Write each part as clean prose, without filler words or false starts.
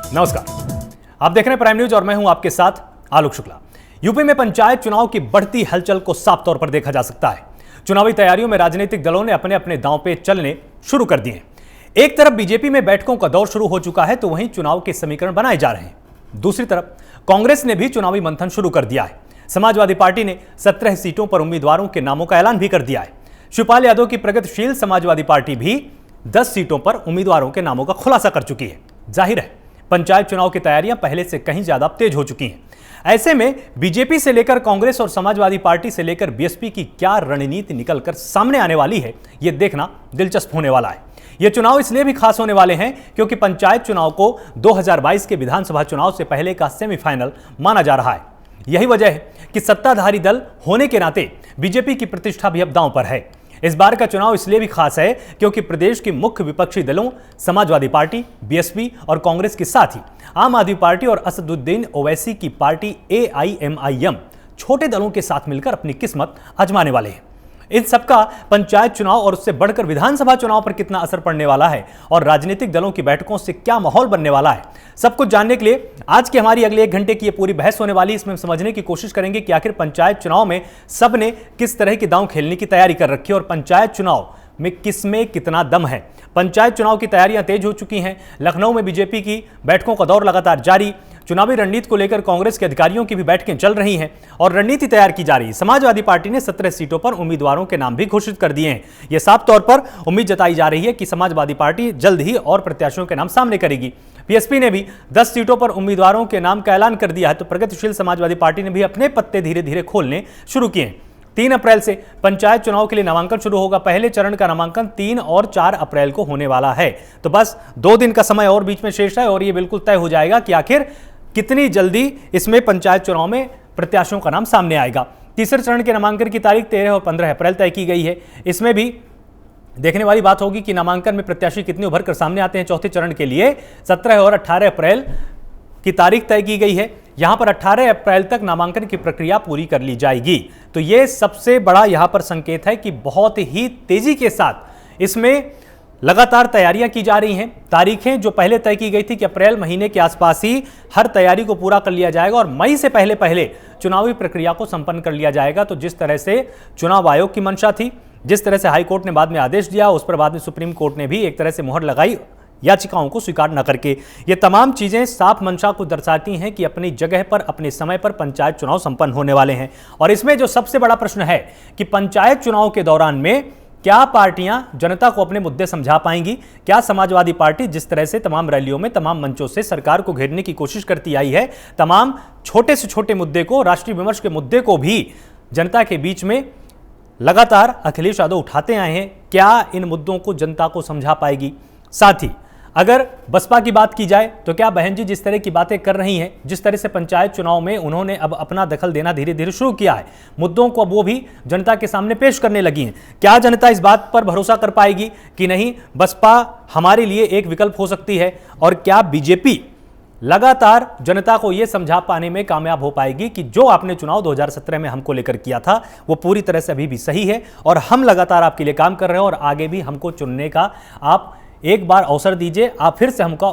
नमस्कार, आप देख रहे हैं प्राइम न्यूज और मैं हूं आपके साथ आलोक शुक्ला। यूपी में पंचायत चुनाव की बढ़ती हलचल को साफ तौर पर देखा जा सकता है। चुनावी तैयारियों में राजनीतिक दलों ने अपने अपने दांव पे चलने शुरू कर दिए हैं। एक तरफ बीजेपी में बैठकों का दौर शुरू हो चुका है तो वहीं चुनाव के समीकरण बनाए जा रहे हैं। दूसरी तरफ कांग्रेस ने भी चुनावी मंथन शुरू कर दिया है। समाजवादी पार्टी ने 17 सीटों पर उम्मीदवारों के नामों का ऐलान भी कर दिया है। शिवपाल यादव की प्रगतिशील समाजवादी पार्टी भी 10 सीटों पर उम्मीदवारों के नामों का खुलासा कर चुकी है। जाहिर है पंचायत चुनाव की तैयारियां पहले से कहीं ज्यादा तेज हो चुकी हैं। ऐसे में बीजेपी से लेकर कांग्रेस और समाजवादी पार्टी से लेकर बीएसपी की क्या रणनीति निकलकर सामने आने वाली है, यह देखना दिलचस्प होने वाला है। ये चुनाव इसलिए भी खास होने वाले हैं क्योंकि पंचायत चुनाव को 2022 के विधानसभा चुनाव से पहले का सेमीफाइनल माना जा रहा है। यही वजह है कि सत्ताधारी दल होने के नाते बीजेपी की प्रतिष्ठा भी अब दांव पर है। इस बार का चुनाव इसलिए भी खास है क्योंकि प्रदेश के मुख्य विपक्षी दलों समाजवादी पार्टी, बीएसपी और कांग्रेस के साथ ही आम आदमी पार्टी और असदुद्दीन ओवैसी की पार्टी एआईएमआईएम छोटे दलों के साथ मिलकर अपनी किस्मत आजमाने वाले हैं। इन सबका पंचायत चुनाव और उससे बढ़कर विधानसभा चुनाव पर कितना असर पड़ने वाला है और राजनीतिक दलों की बैठकों से क्या माहौल बनने वाला है, सब कुछ जानने के लिए आज की हमारी अगले 1 घंटे की ये पूरी बहस होने वाली है। इसमें हम समझने की कोशिश करेंगे कि आखिर पंचायत चुनाव में सबने किस तरह की दांव खेलने की तैयारी कर रखी है और पंचायत चुनाव में किसमें कितना दम है। पंचायत चुनाव की तैयारियां तेज हो चुकी हैं। लखनऊ में बीजेपी की बैठकों का दौर लगातार जारी। चुनावी रणनीति को लेकर कांग्रेस के अधिकारियों की भी बैठकें चल रही हैं और रणनीति तैयार की जा रही है। समाजवादी पार्टी ने 17 सीटों पर उम्मीदवारों के नाम भी घोषित कर दिए हैं। यह साफ तौर पर उम्मीद जताई जा रही है कि समाजवादी पार्टी जल्द ही और प्रत्याशियों के नाम सामने करेगी। बीएसपी ने भी 10 सीटों पर उम्मीदवारों के नाम का ऐलान कर दिया है तो प्रगतिशील समाजवादी पार्टी ने भी अपने पत्ते धीरे धीरे खोलने शुरू किए हैं। 3 अप्रैल से पंचायत चुनाव के लिए नामांकन शुरू होगा। पहले चरण का नामांकन 3 और 4 अप्रैल को होने वाला है। तो बस 2 दिन का समय और बीच में शेष है और यह बिल्कुल तय हो जाएगा कि आखिर कितनी जल्दी इसमें पंचायत चुनाव में प्रत्याशियों का नाम सामने आएगा। तीसरे चरण के नामांकन की तारीख 13 और 15 अप्रैल तय की गई है। इसमें भी देखने वाली बात होगी कि नामांकन में प्रत्याशी कितने उभर कर सामने आते हैं। चौथे चरण के लिए 17 और 18 अप्रैल की तारीख तय की गई है। यहां पर 18 अप्रैल तक नामांकन की प्रक्रिया पूरी कर ली जाएगी। तो यह सबसे बड़ा यहां पर संकेत है कि बहुत ही तेजी के साथ इसमें लगातार तैयारियां की जा रही हैं। तारीखें जो पहले तय की गई थी कि अप्रैल महीने के आसपास ही हर तैयारी को पूरा कर लिया जाएगा और मई से पहले पहले चुनावी प्रक्रिया को संपन्न कर लिया जाएगा। तो जिस तरह से चुनाव आयोग की मंशा थी, जिस तरह से हाईकोर्ट ने बाद में आदेश दिया, उस पर बाद में सुप्रीम कोर्ट ने भी एक तरह से मुहर लगाई याचिकाओं को स्वीकार न करके। ये तमाम चीजें साफ मंशा को दर्शाती हैं कि अपनी जगह पर अपने समय पर पंचायत चुनाव संपन्न होने वाले हैं। और इसमें जो सबसे बड़ा प्रश्न है कि पंचायत चुनाव के दौरान में क्या पार्टियां जनता को अपने मुद्दे समझा पाएंगी। क्या समाजवादी पार्टी जिस तरह से तमाम रैलियों में, तमाम मंचों से सरकार को घेरने की कोशिश करती आई है, तमाम छोटे से छोटे मुद्दे को, राष्ट्रीय विमर्श के मुद्दे को भी जनता के बीच में लगातार अखिलेश यादव उठाते आए हैं, क्या इन मुद्दों को जनता को समझा पाएगी। साथ ही अगर बसपा की बात की जाए तो क्या बहन जी जिस तरह की बातें कर रही हैं, जिस तरह से पंचायत चुनाव में उन्होंने अब अपना दखल देना धीरे धीरे शुरू किया है, मुद्दों को अब वो भी जनता के सामने पेश करने लगी हैं, क्या जनता इस बात पर भरोसा कर पाएगी कि नहीं बसपा हमारे लिए एक विकल्प हो सकती है। और क्या बीजेपी लगातार जनता को यह समझा पाने में कामयाब हो पाएगी कि जो आपने चुनाव 2017 में हमको लेकर किया था वो पूरी तरह से अभी भी सही है और हम लगातार आपके लिए काम कर रहे हैं और आगे भी हमको चुनने का आप एक बार अवसर दीजिए, आप फिर से हमको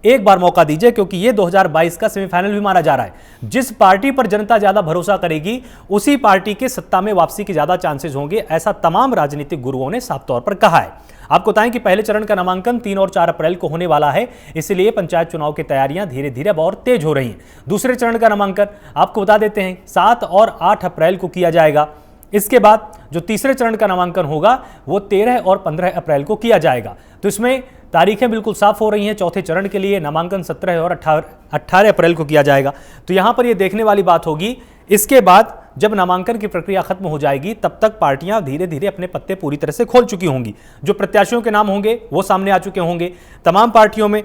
एक बार मौका दीजिए, क्योंकि ये 2022 का सेमीफाइनल भी माना जा रहा है। जिस पार्टी पर जनता ज्यादा भरोसा करेगी उसी पार्टी के सत्ता में वापसी के ज्यादा चांसेस होंगे, ऐसा तमाम राजनीतिक गुरुओं ने साफ तौर पर कहा है। आपको बताएं कि पहले चरण का नामांकन 3 और 4 अप्रैल को होने वाला है, इसलिए पंचायत चुनाव की तैयारियां धीरे धीरे अब और तेज हो रही हैं। दूसरे चरण का नामांकन आपको बता देते हैं 7 और 8 अप्रैल को किया जाएगा। इसके बाद जो तीसरे चरण का नामांकन होगा वो 13 और 15 अप्रैल को किया जाएगा। तो इसमें तारीखें बिल्कुल साफ हो रही हैं। चौथे चरण के लिए नामांकन 17 और 18 अप्रैल को किया जाएगा। तो यहां पर यह देखने वाली बात होगी इसके बाद जब नामांकन की प्रक्रिया खत्म हो जाएगी तब तक पार्टियां धीरे धीरे अपने पत्ते पूरी तरह से खोल चुकी होंगी। जो प्रत्याशियों के नाम होंगे वो सामने आ चुके होंगे। तमाम पार्टियों में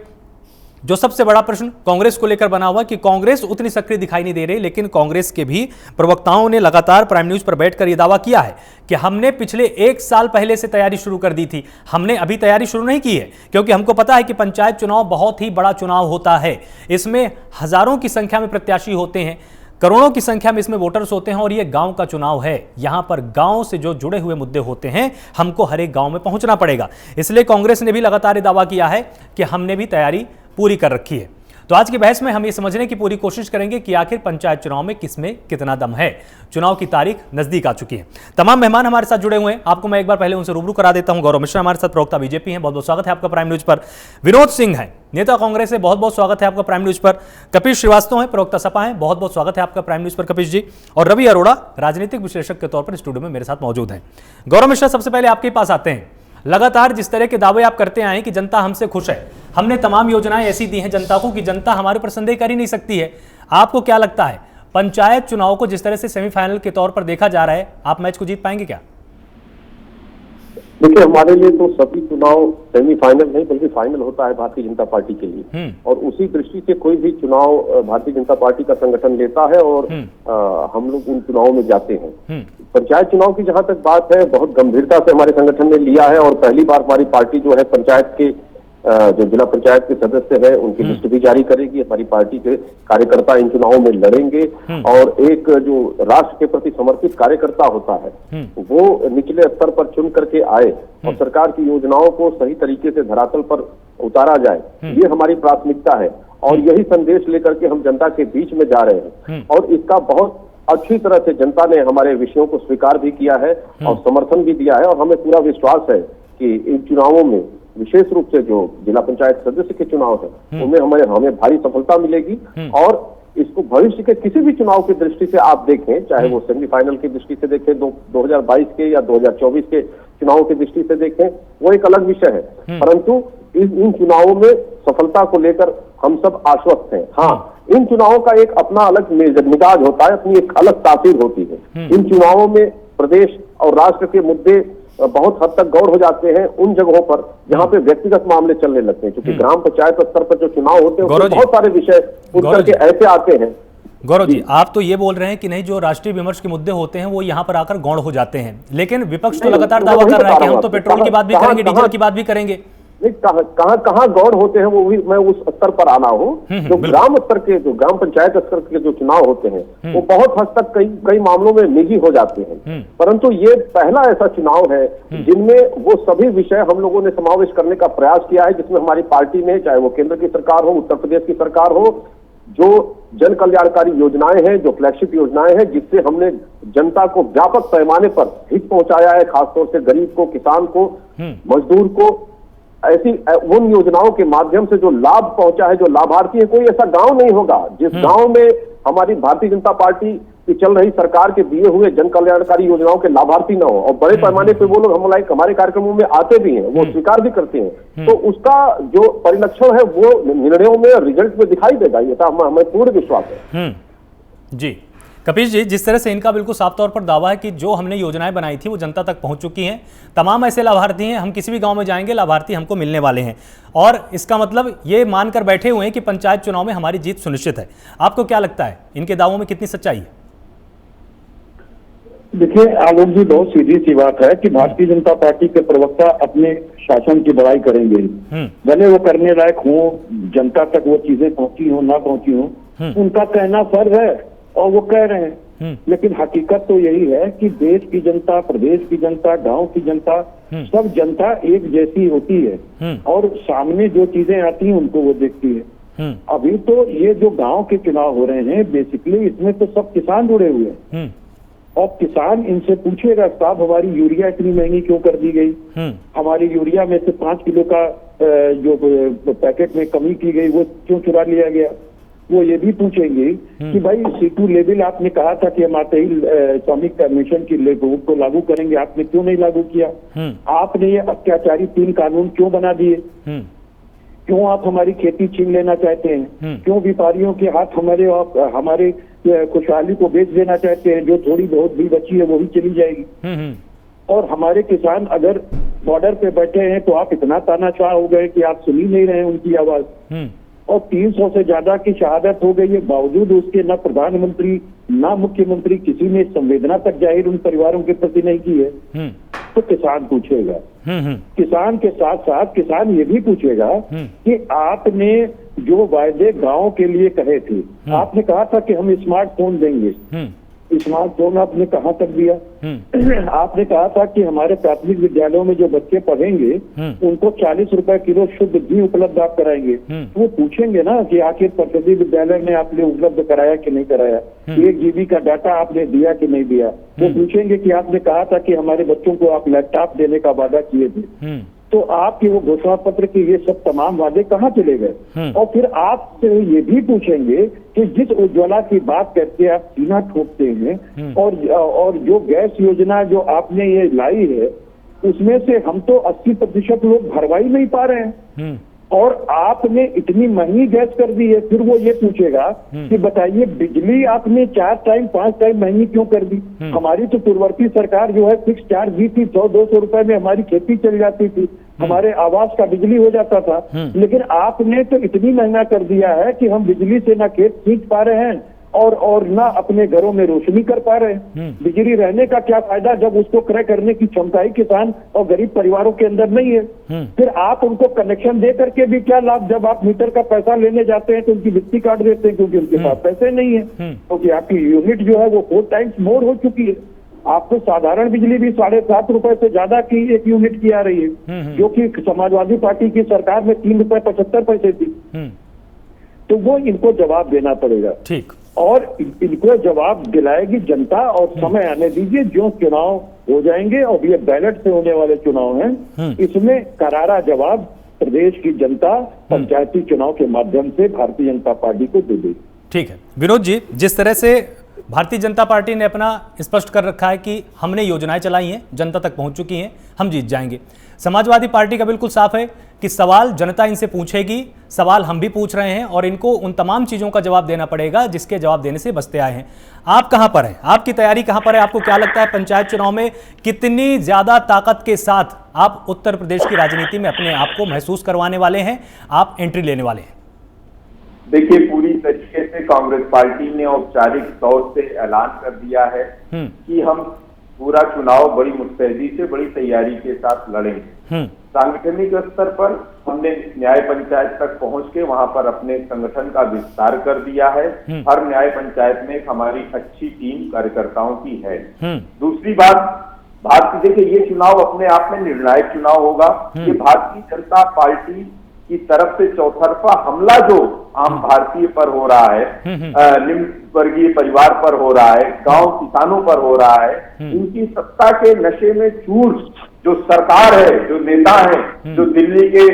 जो सबसे बड़ा प्रश्न कांग्रेस को लेकर बना हुआ कि कांग्रेस उतनी सक्रिय दिखाई नहीं दे रही, लेकिन कांग्रेस के भी प्रवक्ताओं ने लगातार प्राइम न्यूज पर बैठकर यह दावा किया है कि हमने पिछले 1 साल पहले से तैयारी शुरू कर दी थी। हमने अभी तैयारी शुरू नहीं की है क्योंकि हमको पता है कि पंचायत चुनाव बहुत ही बड़ा चुनाव होता है। इसमें हजारों की संख्या में प्रत्याशी होते हैं, करोड़ों की संख्या में इसमें वोटर्स होते हैं और यह गांव का चुनाव है। यहां पर गांव से जो जुड़े हुए मुद्दे होते हैं हमको हर एक गांव में पहुंचना पड़ेगा। इसलिए कांग्रेस ने भी लगातार दावा किया है कि हमने भी तैयारी पूरी कर रखी है। तो आज की बहस में हम ये समझने की पूरी कोशिश करेंगे कि आखिर पंचायत चुनाव में किसमें कितना दम है। चुनाव की तारीख नजदीक आ चुकी है। तमाम मेहमान हमारे साथ जुड़े हुए हैं, आपको मैं एक बार पहले उनसे रूबरू करा देता हूं। गौरव मिश्रा हमारे साथ, प्रवक्ता बीजेपी हैं, बहुत बहुत स्वागत है आपका प्राइम न्यूज पर। विनोद सिंह है, नेता कांग्रेस है, बहुत बहुत स्वागत है आपका प्राइम न्यूज पर। कपिश श्रीवास्तव हैं, प्रवक्ता सपा हैं, बहुत बहुत स्वागत है आपका प्राइम न्यूज पर कपिश जी। और रवि अरोड़ा राजनीतिक विश्लेषक के तौर पर स्टूडियो में मेरे साथ मौजूद हैं। गौरव मिश्रा, सबसे पहले आपके पास आते हैं। लगातार जिस तरह के दावे आप करते आए कि जनता हमसे खुश है, हमने तमाम योजनाएं ऐसी दी हैं जनता को कि जनता हमारे पर संदेह कर ही नहीं सकती है, आपको क्या लगता है पंचायत चुनाव को जिस तरह से सेमीफाइनल के तौर पर देखा जा रहा है, आप मैच को जीत पाएंगे क्या? देखिए, हमारे लिए तो सभी चुनाव सेमीफाइनल नहीं बल्कि फाइनल होता है भारतीय जनता पार्टी के लिए, और उसी दृष्टि से कोई भी चुनाव भारतीय जनता पार्टी का संगठन लेता है और हम लोग उन चुनावों में जाते हैं। पंचायत चुनाव की जहां तक बात है, बहुत गंभीरता से हमारे संगठन ने लिया है और पहली बार हमारी पार्टी जो है पंचायत के जो जिला पंचायत के सदस्य है उनकी लिस्ट भी जारी करेगी। हमारी पार्टी के कार्यकर्ता इन चुनावों में लड़ेंगे और एक जो राष्ट्र के प्रति समर्पित कार्यकर्ता होता है वो निचले स्तर पर चुन करके आए और सरकार की योजनाओं को सही तरीके से धरातल पर उतारा जाए, ये हमारी प्राथमिकता है। और यही संदेश लेकर के हम जनता के बीच में जा रहे हैं और इसका बहुत अच्छी तरह से जनता ने हमारे विषयों को स्वीकार भी किया है और समर्थन भी दिया है। और हमें पूरा विश्वास है कि इन चुनावों में विशेष रूप से जो जिला पंचायत सदस्य के चुनाव है उनमें हमें भारी सफलता मिलेगी। और इसको भविष्य के किसी भी चुनाव की दृष्टि से आप देखें, चाहे वो सेमीफाइनल की दृष्टि से देखें, 2022 के या 2024 के चुनावों की दृष्टि से देखें, वो एक अलग विषय है। परंतु इन चुनावों में सफलता को लेकर हम सब आश्वस्त हैं। हाँ, इन चुनावों का एक अपना अलग मिजाज होता है, अपनी एक अलग तासीर होती है। इन चुनावों में प्रदेश और राष्ट्र के मुद्दे बहुत हद तक गौर हो जाते हैं उन जगहों पर जहां पे व्यक्तिगत मामले चलने लगते हैं, क्योंकि ग्राम पंचायत स्तर पर जो चुनाव होते हैं उसमें बहुत सारे विषय उठ करके ऐसे आते हैं। गौरव जी, आप तो ये बोल रहे हैं कि नहीं, जो राष्ट्रीय विमर्श के मुद्दे होते हैं वो यहाँ पर आकर गौण हो जाते हैं, लेकिन विपक्ष तो लगातार दावा कर रहा है कि हम तो पेट्रोल की बात भी करेंगे, डीजल की बात भी करेंगे। नहीं, कहाँ गौर होते हैं वो भी मैं उस स्तर पर आना हूँ। जो ग्राम स्तर के, जो ग्राम पंचायत स्तर के जो चुनाव होते हैं वो बहुत हद तक कई मामलों में निजी हो जाते हैं। परंतु ये पहला ऐसा चुनाव है जिनमें वो सभी विषय हम लोगों ने समावेश करने का प्रयास किया है, जिसमें हमारी पार्टी ने, चाहे वो केंद्र की सरकार हो, उत्तर प्रदेश की सरकार हो, जो जन कल्याणकारी योजनाएं हैं, जो फ्लैगशिप योजनाएं हैं, जिससे हमने जनता को व्यापक पैमाने पर हित पहुंचाया है, खासतौर से गरीब को, किसान को, मजदूर को। ऐसी उन योजनाओं के माध्यम से जो लाभ पहुंचा है, जो लाभार्थी है, कोई ऐसा गांव नहीं होगा जिस गांव में हमारी भारतीय जनता पार्टी की चल रही सरकार के दिए हुए जन कल्याणकारी योजनाओं के लाभार्थी न हो। और बड़े पैमाने पे वो लोग हमारे कार्यक्रमों में आते भी हैं, वो स्वीकार भी करते हैं। तो उसका जो परिलक्षण है वो निर्णयों में, रिजल्ट में दिखाई देगा, ये हमें पूर्ण विश्वास है। जी कपिश जी, जिस तरह से इनका बिल्कुल साफ तौर पर दावा है कि जो हमने योजनाएं बनाई थी वो जनता तक पहुंच चुकी हैं, तमाम ऐसे लाभार्थी हैं, हम किसी भी गांव में जाएंगे लाभार्थी हमको मिलने वाले हैं, और इसका मतलब ये मानकर बैठे हुए हैं कि पंचायत चुनाव में हमारी जीत सुनिश्चित है। आपको क्या लगता है इनके दावों में कितनी सच्चाई है? देखिए आलोक जी, बहुत सीधी सी बात है कि भारतीय जनता पार्टी के प्रवक्ता अपने शासन की बड़ाई करेंगे, भले वो करने लायक हो, जनता तक वो चीजें पहुंची हो ना पहुंची हो, उनका कहना फर्ज है और वो कह रहे हैं। लेकिन हकीकत तो यही है कि देश की जनता, प्रदेश की जनता, गांव की जनता, सब जनता एक जैसी होती है और सामने जो चीजें आती हैं उनको वो देखती है। अभी तो ये जो गांव के चुनाव हो रहे हैं, बेसिकली इसमें तो सब किसान जुड़े हुए हैं और किसान इनसे पूछेगा, साहब हमारी यूरिया इतनी महंगी क्यों कर दी गई, हमारी यूरिया में से 5 किलो का जो पैकेट में कमी की गई वो क्यों चुरा लिया गया। वो ये भी पूछेंगे कि भाई C2 लेवल आपने कहा था कि हम आते ही श्रमिक कमीशन की लेवल को लागू करेंगे, आपने क्यों नहीं लागू किया, आपने ये अत्याचारी 3 कानून क्यों बना दिए, क्यों आप हमारी खेती छीन लेना चाहते हैं, क्यों व्यापारियों के हाथ हमारे खुशहाली को बेच देना चाहते हैं, जो थोड़ी बहुत भी बची है वो भी चली जाएगी। और हमारे किसान अगर बॉर्डर पे बैठे हैं तो आप इतना तानाशाह हो गए कि आप सुन ही नहीं रहे उनकी आवाज। और 300 से ज्यादा की शहादत हो गई है, बावजूद उसके न प्रधानमंत्री न मुख्यमंत्री किसी ने संवेदना तक जाहिर उन परिवारों के प्रति नहीं की है। तो किसान पूछेगा, किसान के साथ साथ किसान ये भी पूछेगा कि आपने जो वायदे गांव के लिए कहे थे, आपने कहा था कि हम स्मार्टफोन देंगे, स्मार्टफोन आपने कहाँ तक दिया? आपने कहा था कि हमारे प्राथमिक विद्यालयों में जो बच्चे पढ़ेंगे उनको 40 रुपए किलो शुद्ध घी उपलब्ध आप कराएंगे। तो वो पूछेंगे ना कि आखिर परिषदीय विद्यालय में आपने उपलब्ध कराया कि नहीं कराया, 1 GB का डाटा आपने दिया कि नहीं दिया। वो पूछेंगे कि आपने कहा था कि हमारे बच्चों को आप लैपटॉप देने का वादा किए थे, तो आपके वो घोषणा पत्र के ये सब तमाम वादे कहाँ चले गए? और फिर आपसे ये भी पूछेंगे कि जिस उज्ज्वला की बात करके आप सीना ठोकते हैं और जो गैस योजना जो आपने ये लाई है उसमें से हम तो 80% लोग भरवा ही नहीं पा रहे हैं, और आपने इतनी महंगी गैस कर दी है। फिर वो ये पूछेगा कि बताइए बिजली आपने 4 टाइम 5 टाइम महंगी क्यों कर दी? हमारी तो पूर्ववर्ती सरकार जो है फिक्स चार्ज दी थी, 100-200 रुपए में हमारी खेती चल जाती थी, हमारे आवास का बिजली हो जाता था। लेकिन आपने तो इतनी महंगा कर दिया है कि हम बिजली से ना खेत सींच पा रहे हैं और ना अपने घरों में रोशनी कर पा रहे हैं। बिजली रहने का क्या फायदा जब उसको क्रय करने की क्षमता ही किसान और गरीब परिवारों के अंदर नहीं है। फिर आप उनको कनेक्शन दे करके भी क्या लाभ? जब आप मीटर का पैसा लेने जाते हैं तो उनकी बिजली काट देते हैं क्योंकि उनके पास पैसे नहीं है, क्योंकि आपकी यूनिट जो है वो 4 टाइम्स मोर हो चुकी है। आपको साधारण बिजली भी 7.5 रुपए से ज्यादा की एक यूनिट की आ रही है, जो कि समाजवादी पार्टी की सरकार में 3.75 रुपए थी। तो वो इनको जवाब देना पड़ेगा। ठीक, और इनको जवाब दिलाएगी जनता, और समय आने दीजिए, जो चुनाव हो जाएंगे और ये बैलेट से होने वाले चुनाव हैं, इसमें करारा जवाब प्रदेश की जनता पंचायती चुनाव के माध्यम से भारतीय जनता पार्टी को दे देगी। ठीक है विनोद जी, जिस तरह से भारतीय जनता पार्टी ने अपना स्पष्ट कर रखा है कि हमने योजनाएं चलाई हैं, जनता तक पहुंच चुकी हैं, हम जीत जाएंगे। समाजवादी पार्टी का बिल्कुल साफ है कि सवाल जनता इनसे पूछेगी, सवाल हम भी पूछ रहे हैं और इनको उन तमाम चीज़ों का जवाब देना पड़ेगा जिसके जवाब देने से बचते आए हैं। आप कहां पर हैं? आपकी तैयारी कहां पर है? आपको क्या लगता है पंचायत चुनाव में कितनी ज़्यादा ताकत के साथ आप उत्तर प्रदेश की राजनीति में अपने आप को महसूस करवाने वाले हैं, आप एंट्री लेने वाले हैं? देखिए, पूरी तरीके से कांग्रेस पार्टी ने औपचारिक तौर से ऐलान कर दिया है कि हम पूरा चुनाव बड़ी मुस्तैदी से, बड़ी तैयारी के साथ लड़ेंगे। सांगठनिक स्तर पर हमने न्याय पंचायत तक पहुंच के वहां पर अपने संगठन का विस्तार कर दिया है। हर न्याय पंचायत में हमारी अच्छी टीम कार्यकर्ताओं की है। दूसरी बात, देखिए ये चुनाव अपने आप में निर्णायक चुनाव होगा। ये भारतीय जनता पार्टी की तरफ से चौतरफा हमला जो आम भारतीय पर हो रहा है, निम्न वर्गीय परिवार पर हो रहा है, गांव किसानों पर हो रहा है, इनकी सत्ता के नशे में चूर जो सरकार है, जो नेता है, जो दिल्ली के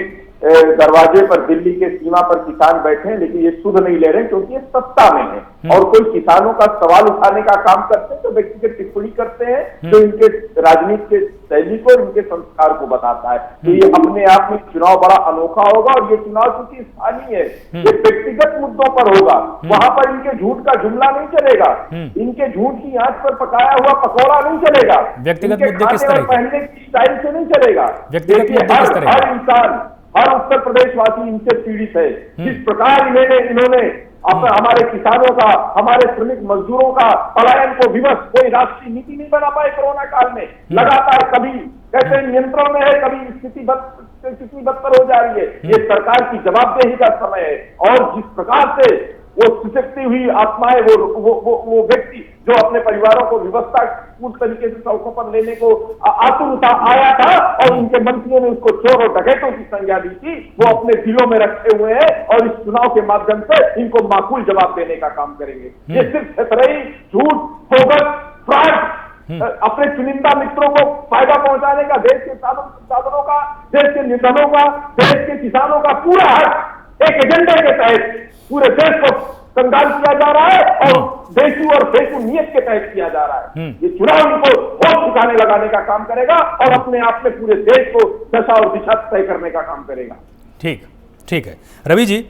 दरवाजे पर, दिल्ली के सीमा पर किसान बैठे हैं लेकिन ये सुध नहीं ले रहे क्योंकि ये सत्ता में है। और कोई किसानों का सवाल उठाने का काम करते हैं तो व्यक्तिगत टिप्पणी करते हैं जो इनके राजनीति के शैली को, इनके संस्कार को बताता है। तो ये अपने आप में चुनाव बड़ा अनोखा होगा, और ये चुनाव क्योंकि स्थानीय है, ये व्यक्तिगत मुद्दों पर होगा। वहां पर इनके झूठ का जुमला नहीं चलेगा, इनके झूठ की आंच पर पकाया हुआ पकौड़ा नहीं चलेगा, व्यक्तिगत मुद्दे किस तरह, पहनने की स्टाइल से नहीं चलेगा। व्यक्तिगत मुद्दे किस तरह? हर इंसान, हर उत्तर प्रदेशवासी इनसे पीड़ित है। जिस प्रकार इन्होंने हमारे किसानों का, हमारे श्रमिक मजदूरों का पलायन को विवश, कोई राष्ट्रीय नीति नहीं बना पाए कोरोना काल में। लगातार कभी कैसे नियंत्रण में है, कभी स्थिति बदतर हो जा रही है। ये सरकार की जवाबदेही का समय है। और जिस प्रकार से वो सिसकती हुई आत्माएं, वो व्यक्ति जो अपने परिवारों को व्यवस्था पूर्ण तरीके से सड़कों पर लेने को आतुर आया था और उनके मंत्रियों ने उसको चोर और डकैतों की संज्ञा दी थी, वो अपने दिलों में रखे हुए हैं और इस चुनाव के माध्यम से इनको माकूल जवाब देने का काम करेंगे। ये सिर्फ छतरई, झूठ, बोगस, फ्रॉड, अपने चुनिंदा मित्रों को फायदा पहुंचाने का, देश के साधनों का, देश के निर्धनों का, देश के किसानों का पूरा हक एक एजेंडे के तहत पूरे देश को कंगाल किया जा रहा है और देशू और फेकू नियत के तहत किया जा रहा है। ये चुनाव इनको बहुत ठिकाने लगाने का काम करेगा और अपने आप में पूरे देश को दशा और दिशा तय करने का काम करेगा। ठीक है रवि जी,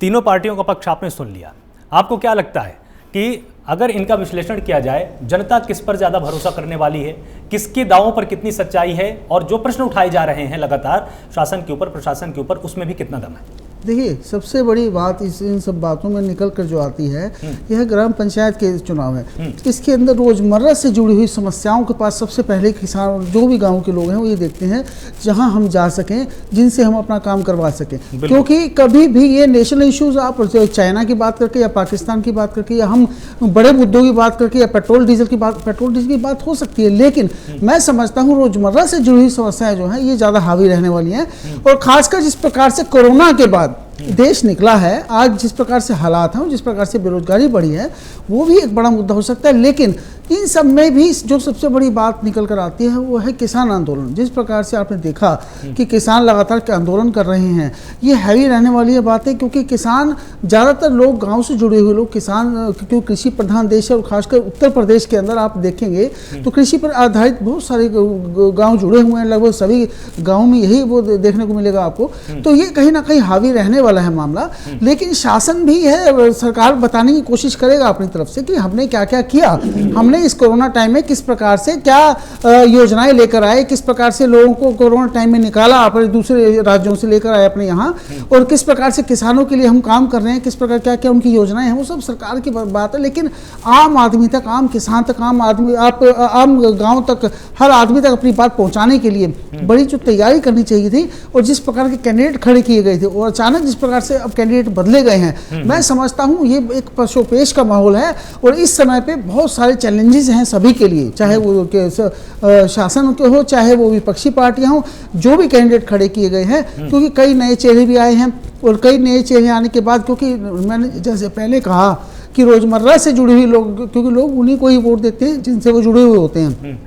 तीनों पार्टियों का पक्ष आपने सुन लिया। आपको क्या लगता है कि अगर इनका विश्लेषण किया जाए, जनता किस पर ज्यादा भरोसा करने वाली है, किसके दावों पर कितनी सच्चाई है, और जो प्रश्न उठाए जा रहे हैं लगातार शासन के ऊपर, प्रशासन के ऊपर, उसमें भी कितना दम है? देखिए, सबसे बड़ी बात इन सब बातों में निकल कर जो आती है, यह ग्राम पंचायत के चुनाव है। इसके अंदर रोजमर्रा से जुड़ी हुई समस्याओं के पास सबसे पहले किसान, जो भी गांव के लोग हैं, वो ये देखते हैं जहां हम जा सकें, जिनसे हम अपना काम करवा सकें। क्योंकि कभी भी ये नेशनल इश्यूज, आप चाइना की बात करके या पाकिस्तान की बात करके या हम बड़े मुद्दों की बात करके या पेट्रोल डीजल की बात हो सकती है, लेकिन मैं समझता हूँ रोजमर्रा से जुड़ी हुई समस्याएं जो हैं ये ज़्यादा हावी रहने वाली हैं। और खासकर जिस प्रकार से कोरोना के बाद देश निकला है, आज जिस प्रकार से हालात हैं, जिस प्रकार से बेरोजगारी बढ़ी है, वो भी एक बड़ा मुद्दा हो सकता है। लेकिन इन सब में भी जो सबसे बड़ी बात निकल कर आती है वो है किसान आंदोलन। जिस प्रकार से आपने देखा कि किसान लगातार आंदोलन कर रहे हैं, ये हैवी रहने वाली है बातें, क्योंकि किसान, ज़्यादातर लोग गांव से जुड़े हुए लोग, किसान, क्योंकि कृषि प्रधान देश है और खासकर उत्तर प्रदेश के अंदर आप देखेंगे तो कृषि पर आधारित बहुत सारे गाँव जुड़े हुए हैं, लगभग सभी गाँव में यही वो देखने को मिलेगा आपको। तो ये कहीं ना कहीं हावी रहने वाला है मामला। लेकिन शासन भी है, सरकार बताने की कोशिश करेगा अपनी तरफ से कि हमने क्या क्या किया, हमने इस कोरोना टाइम में किस प्रकार से क्या योजनाएं लेकर आए, किस प्रकार से लोगों को कोरोना टाइम में निकाला, अपने दूसरे राज्यों से लेकर आए अपने यहाँ, और किस प्रकार से किसानों के लिए हम काम कर रहे हैं, किस प्रकार क्या क्या उनकी योजनाएं हैं, वो सब सरकार की बात है। लेकिन आम आदमी तक, आम किसान तक, आम आदमी, आप आम गाँव तक, हर आदमी तक अपनी बात पहुँचाने के लिए बड़ी जो तैयारी करनी चाहिए थी, और जिस प्रकार के कैंडिडेट खड़े किए गए थे और अचानक जिस प्रकार से अब कैंडिडेट बदले गए हैं, मैं समझता हूं ये एक पशोपेश का माहौल है। और इस समय पे बहुत सारे चैलेंजेस हैं सभी के लिए, चाहे वो शासन के हो, चाहे वो विपक्षी पार्टियां हो, जो भी कैंडिडेट खड़े किए गए हैं, क्योंकि कई नए चेहरे भी आए हैं। और कई नए चेहरे आने के बाद, क्योंकि मैंने जैसे पहले कहा कि रोजमर्रा से जुड़े हुए लोग, क्योंकि लोग उन्हीं को ही वोट देते हैं जिनसे वो जुड़े हुए होते हैं,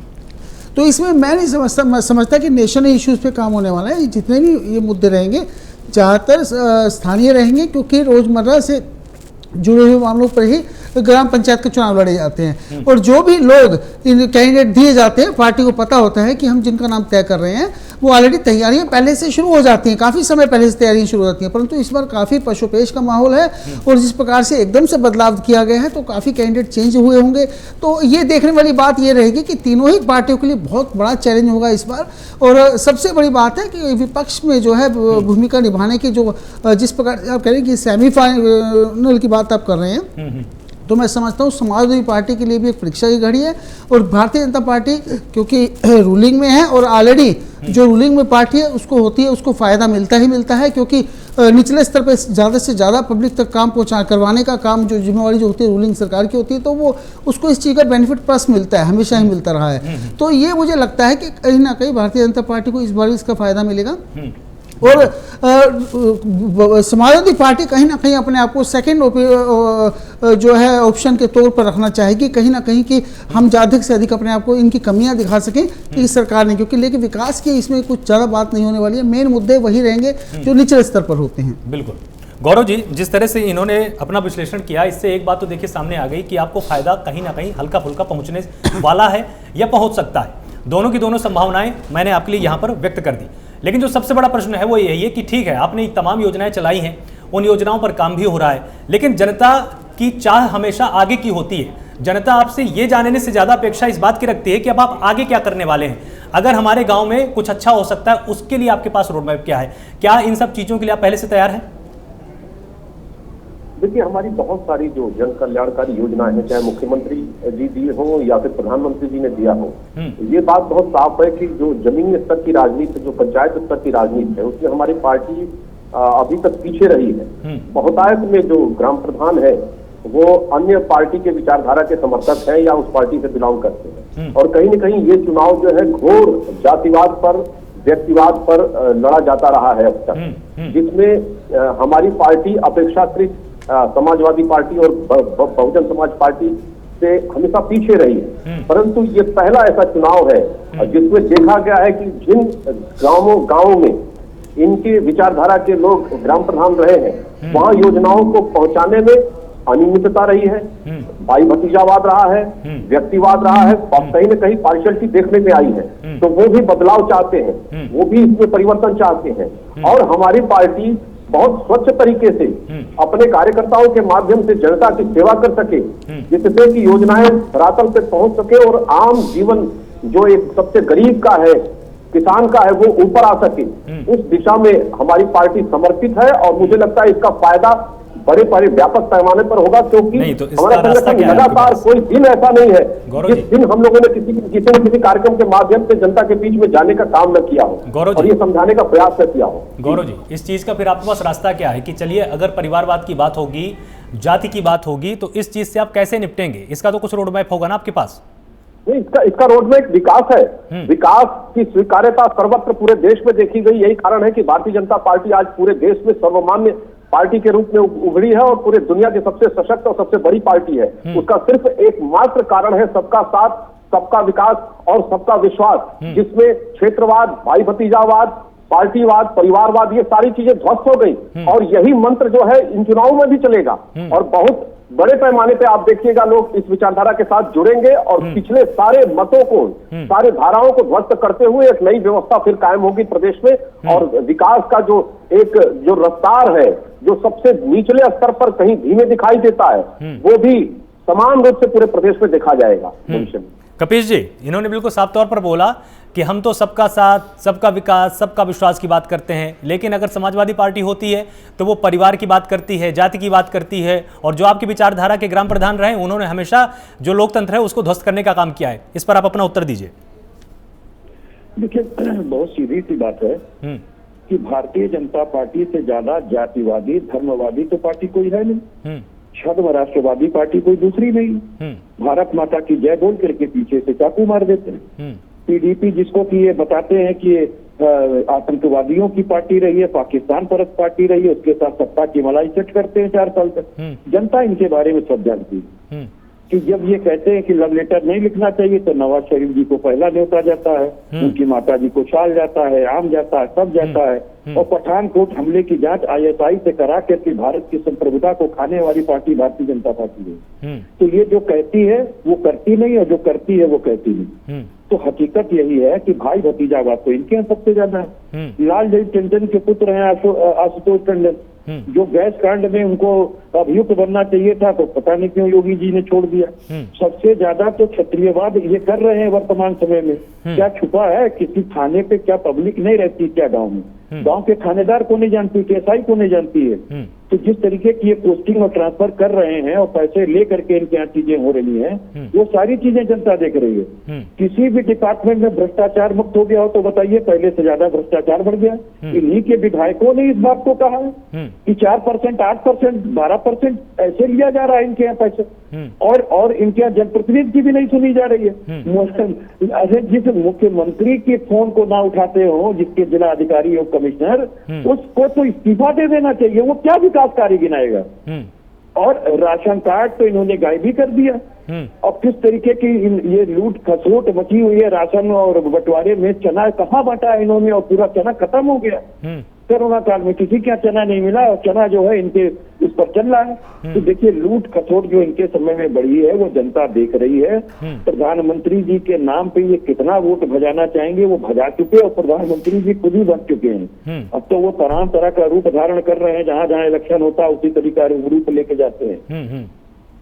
तो इसमें मैं नहीं समझता कि नेशनल इश्यूज पे काम होने वाला है। जितने भी ये मुद्दे रहेंगे ज़्यादातर स्थानीय रहेंगे, क्योंकि रोजमर्रा से जुड़े हुए मामलों पर ही ग्राम पंचायत के चुनाव लड़े जाते हैं। और जो भी लोग इन कैंडिडेट दिए जाते हैं, पार्टी को पता होता है कि हम जिनका नाम तय कर रहे हैं वो ऑलरेडी तैयारियां पहले से शुरू हो जाती हैं, काफ़ी समय पहले से तैयारियां शुरू हो जाती हैं। परंतु इस बार काफ़ी पशुपेश का माहौल है, और जिस प्रकार से एकदम से बदलाव किया गया है, तो काफ़ी कैंडिडेट चेंज हुए होंगे। तो ये देखने वाली बात ये रहेगी कि तीनों ही पार्टियों के लिए बहुत बड़ा चैलेंज होगा इस बार। और सबसे बड़ी बात है कि विपक्ष में जो है भूमिका निभाने की, जो जिस प्रकार आप कह रहे हैं कि सेमीफाइनल की बात आप कर रहे हैं, तो मैं समझता हूँ समाजवादी पार्टी के लिए भी एक परीक्षा की घड़ी है। और भारतीय जनता पार्टी क्योंकि रूलिंग में है, और ऑलरेडी जो रूलिंग में पार्टी है उसको होती है, उसको फ़ायदा मिलता ही मिलता है, क्योंकि निचले स्तर पर ज़्यादा से ज़्यादा पब्लिक तक काम करवाने का काम, जो जिम्मेवारी जो होती है रूलिंग सरकार की होती है, तो वो उसको इस चीज़ का बेनिफिट प्लस मिलता है, हमेशा ही मिलता रहा है। तो ये मुझे लगता है कि कहीं ना कहीं भारतीय जनता पार्टी को इस बार इसका फ़ायदा मिलेगा। और समाजवादी पार्टी कहीं ना कहीं अपने आप को सेकंड जो है ऑप्शन के तौर पर रखना चाहेगी, कहीं ना कहीं कि हम अधिक से अधिक अपने आप को इनकी कमियां दिखा सकें कि इस सरकार ने, क्योंकि लेकिन विकास की इसमें कुछ ज़्यादा बात नहीं होने वाली है। मेन मुद्दे वही रहेंगे जो निचले स्तर पर होते हैं। बिल्कुल गौरव जी, जिस तरह से इन्होंने अपना विश्लेषण किया, इससे एक बात तो देखिए सामने आ गई कि आपको फायदा कहीं ना कहीं हल्का फुल्का पहुंचने वाला है या पहुंच सकता है। दोनों की दोनों संभावनाएं मैंने आपके लिए यहाँ पर व्यक्त कर दी। लेकिन जो सबसे बड़ा प्रश्न है वो यही है कि ठीक है, आपने तमाम योजनाएं चलाई हैं, उन योजनाओं पर काम भी हो रहा है, लेकिन जनता की चाह हमेशा आगे की होती है। जनता आपसे ये जानने से ज़्यादा अपेक्षा इस बात की रखती है कि अब आप आगे क्या करने वाले हैं। अगर हमारे गांव में कुछ अच्छा हो सकता है, उसके लिए आपके पास रोड मैप क्या है? क्या इन सब चीज़ों के लिए आप पहले से तैयार हैं? देखिए, हमारी बहुत सारी जो जन कल्याणकारी योजनाएं हैं, चाहे मुख्यमंत्री जी दिए हो या फिर प्रधानमंत्री जी ने दिया हो, ये बात बहुत साफ है कि जो जमीनी स्तर की राजनीति, जो पंचायत स्तर की राजनीति है, उसमें हमारी पार्टी अभी तक पीछे रही है। बहुतायत में जो ग्राम प्रधान है वो अन्य पार्टी के विचारधारा के समर्थक है या उस पार्टी से बिलोंग करते हैं। और कहीं न कहीं ये चुनाव जो है घोर जातिवाद पर, व्यक्तिवाद पर लड़ा जाता रहा है अब तक, जिसमें हमारी पार्टी अपेक्षाकृत समाजवादी पार्टी और बहुजन समाज पार्टी से हमेशा पीछे रही है। परंतु ये पहला ऐसा चुनाव है जिसमें देखा गया है कि जिन गांवों में इनके विचारधारा के लोग ग्राम प्रधान रहे हैं, वहां योजनाओं को पहुंचाने में अनियमितता रही है, भाई भतीजावाद रहा है, व्यक्तिवाद रहा है, कहीं न कहीं पार्शियलिटी देखने में आई है। तो वो भी बदलाव चाहते हैं, वो भी इसमें परिवर्तन चाहते हैं। और हमारी पार्टी बहुत स्वच्छ तरीके से अपने कार्यकर्ताओं के माध्यम से जनता की सेवा कर सके, जिससे कि योजनाएं धरातल पे पहुंच सके और आम जीवन जो एक सबसे गरीब का है, किसान का है वो ऊपर आ सके, उस दिशा में हमारी पार्टी समर्पित है। और मुझे लगता है इसका फायदा बड़े व्यापक पैमाने पर होगा, क्योंकि तो हमारा संगठन लगातार कोई दिन ऐसा नहीं है जिस दिन हम लोगों ने किसी कार्यक्रम के माध्यम से जनता के बीच में जाने का काम न किया हो और ये समझाने का प्रयास न किया हो। गौरव जी, इस चीज का फिर आपके पास रास्ता क्या है कि चलिए अगर परिवारवाद की बात होगी, जाति की बात होगी, तो इस चीज से आप कैसे निपटेंगे? इसका तो कुछ रोड मैप होगा ना आपके पास? नहीं, इसका रोडमैप विकास है। विकास की स्वीकार्यता सर्वत्र पूरे देश में देखी गई। यही कारण है कि भारतीय जनता पार्टी आज पूरे देश में सर्वमान्य पार्टी के रूप में उभरी है और पूरे दुनिया की सबसे सशक्त और सबसे बड़ी पार्टी है। उसका सिर्फ एकमात्र कारण है सबका साथ, सबका विकास और सबका विश्वास, जिसमें क्षेत्रवाद, भाई भतीजावाद, पार्टीवाद, परिवारवाद, ये सारी चीजें ध्वस्त हो गई। और यही मंत्र जो है इन चुनावों में भी चलेगा और बहुत बड़े पैमाने पे आप देखिएगा लोग इस विचारधारा के साथ जुड़ेंगे और पिछले सारे मतों को, सारे धाराओं को ध्वस्त करते हुए एक नई व्यवस्था फिर कायम होगी प्रदेश में। और विकास का जो रफ्तार है, जो सबसे निचले स्तर पर कहीं धीमे दिखाई देता है, वो भी समान रूप से पूरे प्रदेश में देखा जाएगा भविष्य में। कपीश जी, इन्होंने बिल्कुल साफ तौर पर बोला कि हम तो सबका साथ, सबका विकास, सबका विश्वास की बात करते हैं, लेकिन अगर समाजवादी पार्टी होती है तो वो परिवार की बात करती है, जाति की बात करती है। और जो आपकी विचारधारा के ग्राम प्रधान रहे, उन्होंने हमेशा जो लोकतंत्र है उसको ध्वस्त करने का काम किया है। इस पर आप अपना उत्तर दीजिए। देखिए, बहुत सीधी सी बात है कि भारतीय जनता पार्टी से ज्यादा जातिवादी, धर्मवादी तो पार्टी कोई है नहीं। छद्म राष्ट्रवादी पार्टी कोई दूसरी नहीं। भारत माता की जय बोल करके पीछे से चाकू मार देते हैं। पीडीपी, जिसको कि ये बताते हैं कि ये आतंकवादियों की पार्टी रही है, पाकिस्तान परस्त पार्टी रही है, उसके साथ सत्ता की मलाई सेट करते हैं 4 साल तक। जनता इनके बारे में सब जानती है कि जब ये कहते हैं कि लव लेटर नहीं लिखना चाहिए तो नवाज शरीफ जी को पहला न्योता जाता है, उनकी माता जी को शाल जाता है, आम जाता है, सब जाता है। और पठानकोट हमले की जांच ISI से करा करके भारत की संप्रभुता को खाने वाली पार्टी भारतीय जनता पार्टी है। तो ये जो कहती है वो करती नहीं, और जो करती है वो कहती नहीं। तो हकीकत यही है कि भाई भतीजावाद तो इनके यहाँ सबसे ज्यादा है। लालजी टंडन के पुत्र हैं आशुतोष टंडन, जो गैस कांड में उनको अभियुक्त बनना चाहिए था तो पता नहीं क्यों योगी जी ने छोड़ दिया। सबसे ज्यादा तो क्षत्रियवाद ये कर रहे हैं वर्तमान समय में। क्या छुपा है किसी थाने पे? क्या पब्लिक नहीं रहती क्या गांव में? गांव के थानेदार को नहीं जानती, KSI को नहीं जानती है। तो जिस तरीके की ये पोस्टिंग और ट्रांसफर कर रहे हैं और पैसे ले करके इनके यहाँ चीजें हो रही हैं, वो सारी चीजें जनता देख रही है। किसी भी डिपार्टमेंट में भ्रष्टाचार मुक्त हो गया हो तो बताइए, पहले से ज्यादा भ्रष्टाचार बढ़ गया। इन्हीं के विधायकों ने इस बात को कहा है कि 4%, 8%, 12% ऐसे लिया जा रहा है इनके यहाँ पैसे, और इनके यहाँ जनप्रतिनिधि की भी नहीं सुनी जा रही है। अरे जिस मुख्यमंत्री के फोन को ना उठाते हो, जिसके जिला अधिकारी हो, कमिश्नर, उसको तो इस्तीफा दे देना चाहिए। वो क्या विकास कार्य गिनाएगा? और राशन कार्ड तो इन्होंने गायब भी कर दिया। और किस तरीके की ये लूट खसोट मची हुई है राशन और बंटवारे में। चना कहाँ बांटा है इन्होंने और पूरा चना खत्म हो गया। कोरोना काल में किसी का चना नहीं मिला और चना जो है इनके उस पर चल रहा है। तो देखिए, लूट खसोट जो इनके समय में बढ़ी है वो जनता देख रही है। प्रधानमंत्री जी के नाम पे ये कितना वोट भजाना चाहेंगे वो भजा चुके और प्रधानमंत्री जी खुद ही बन चुके हैं। अब तो वो तरह तरह का रूप धारण कर रहे हैं, जहां जहां इलेक्शन होता है उसी तरीका रूप लेके जाते हैं।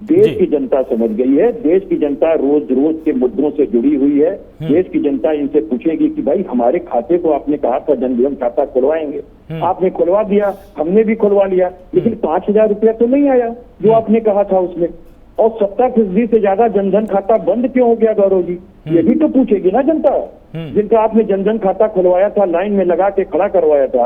देश की जनता समझ गई है। देश की जनता रोज रोज के मुद्दों से जुड़ी हुई है। देश की जनता इनसे पूछेगी कि भाई हमारे खाते को आपने कहा था जनधन खाता खुलवाएंगे, आपने खुलवा दिया, हमने भी खुलवा लिया, लेकिन 5,000 रुपया तो नहीं आया जो आपने कहा था उसमें। और 70% से ज्यादा जनधन खाता बंद क्यों हो गया गौरव जी? ये भी तो पूछेगी ना जनता। जिनका आपने जनधन खाता खुलवाया था, लाइन में लगा के खड़ा करवाया था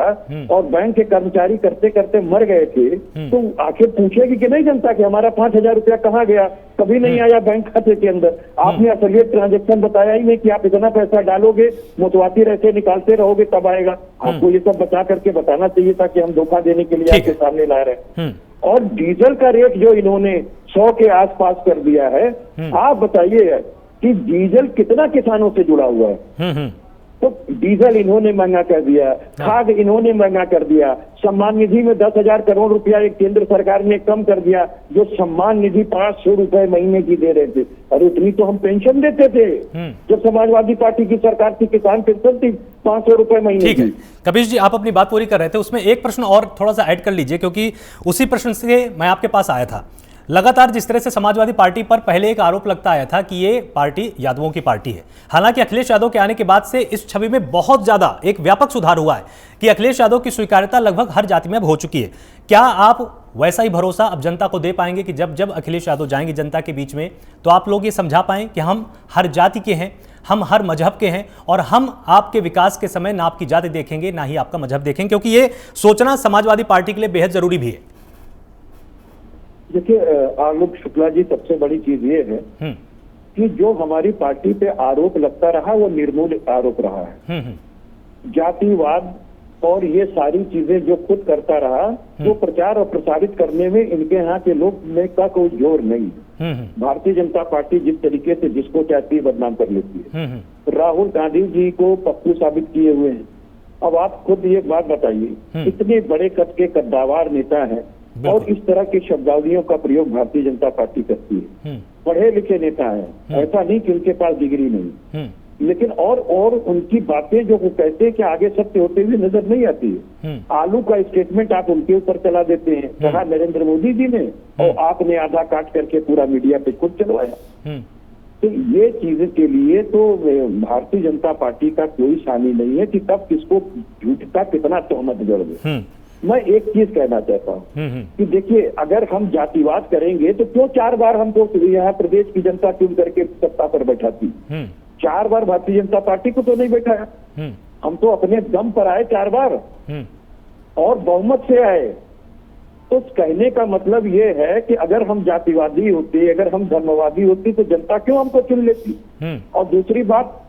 और बैंक के कर्मचारी करते करते मर गए थे, तो आखिर पूछेगी कि नहीं जनता कि हमारा 5,000 रुपया कहाँ गया? कभी नहीं आया बैंक खाते के अंदर। आपने असलियत ट्रांजेक्शन बताया ही नहीं कि आप इतना पैसा डालोगे, मुतवातिर ऐसे निकालते रहोगे तब आएगा। आपको ये सब बचा करके बताना चाहिए था कि हम धोखा देने के लिए आपके सामने ला रहे हैं। और डीजल का रेट जो इन्होंने 100 के आसपास कर दिया है, आप बताइए कि डीजल कितना किसानों से जुड़ा हुआ है। तो डीजल इन्होंने महंगा कर दिया, खाद इन्होंने महंगा कर दिया, सम्मान निधि में 10,000 करोड़ रुपया एक केंद्र सरकार ने कम कर दिया, जो सम्मान निधि 500 रुपए महीने की दे रहे थे। अरे उतनी तो हम पेंशन देते थे जब समाजवादी पार्टी की सरकार थी, किसान पेंशन थी 500 रुपए महीने की। कपीश जी, आप अपनी बात पूरी कर रहे थे, उसमें एक प्रश्न और थोड़ा सा ऐड कर लीजिए, क्योंकि उसी प्रश्न से मैं आपके पास आया था। लगातार जिस तरह से समाजवादी पार्टी पर पहले एक आरोप लगता आया था कि ये पार्टी यादवों की पार्टी है, हालांकि अखिलेश यादव के आने के बाद से इस छवि में बहुत ज्यादा एक व्यापक सुधार हुआ है कि अखिलेश यादव की स्वीकार्यता लगभग हर जाति में अब हो चुकी है। क्या आप वैसा ही भरोसा अब जनता को दे पाएंगे कि जब जब अखिलेश यादव जाएंगे जनता के बीच में तो आप लोग ये समझा पाएं कि हम हर जाति के हैं, हम हर मजहब के हैं और हम आपके विकास के समय ना आपकी जाति देखेंगे ना ही आपका मजहब देखेंगे, क्योंकि ये सोचना समाजवादी पार्टी के लिए बेहद जरूरी भी है। देखिए आलोक शुक्ला जी, सबसे बड़ी चीज ये है कि जो हमारी पार्टी पे आरोप लगता रहा वो निर्मूल आरोप रहा है। जातिवाद और ये सारी चीजें जो खुद करता रहा वो प्रचार और प्रसारित करने में इनके यहाँ के लोग में का कोई जोर नहीं है। भारतीय जनता पार्टी जिस तरीके से जिसको चाहती है बदनाम कर लेती है। राहुल गांधी जी को पप्पू साबित किए हुए हैं। अब आप खुद ये बात बताइए, इतने बड़े कद के कद्दावर नेता हैं और इस तरह की शब्दावलियों का प्रयोग भारतीय जनता पार्टी करती है। पढ़े लिखे नेता हैं, ऐसा नहीं कि उनके पास डिग्री नहीं, लेकिन और उनकी बातें जो वो कहते हैं कि आगे सत्य होते हुए नजर नहीं आती है। आलू का स्टेटमेंट आप उनके ऊपर चला देते हैं, कहा नरेंद्र मोदी जी ने, और आपने आधा काट करके पूरा मीडिया पे खुद चलवाया। तो ये चीज के लिए तो भारतीय जनता पार्टी का कोई शानी नहीं है कि कब किसको झूठ का कितना तोहमत जड़ दे। मैं एक चीज कहना चाहता हूँ कि देखिए, अगर हम जातिवाद करेंगे तो क्यों 4 बार हमको यहाँ प्रदेश की जनता चुन करके सत्ता पर बैठाती? 4 बार भारतीय जनता पार्टी को तो नहीं बैठाया, हम तो अपने दम पर आए 4 बार और बहुमत से आए। तो कहने का मतलब ये है कि अगर हम जातिवादी होते, अगर हम धर्मवादी होते तो जनता क्यों हमको चुन लेती? और दूसरी बात,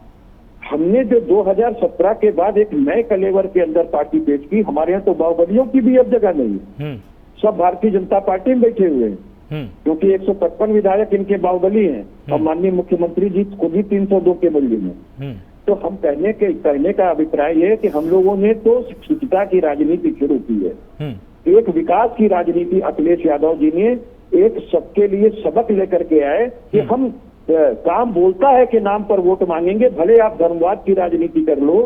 हमने जो 2017 के बाद एक नए कलेवर के अंदर पार्टी पेश की, हमारे यहाँ तो बाहुबलियों की भी अब जगह नहीं है, सब भारतीय जनता पार्टी में बैठे हुए हैं, क्योंकि 155 विधायक इनके बाहुबली हैं और माननीय मुख्यमंत्री जी खुद ही 302 के बल्ले में। तो हम कहने का अभिप्राय ये है कि हम लोगों ने तो शिक्षिता की राजनीति शुरू की है, एक विकास की राजनीति अखिलेश यादव जी ने एक सबके लिए सबक लेकर के आए कि हम काम बोलता है कि नाम पर वोट मांगेंगे, भले आप धर्मवाद की राजनीति कर लो,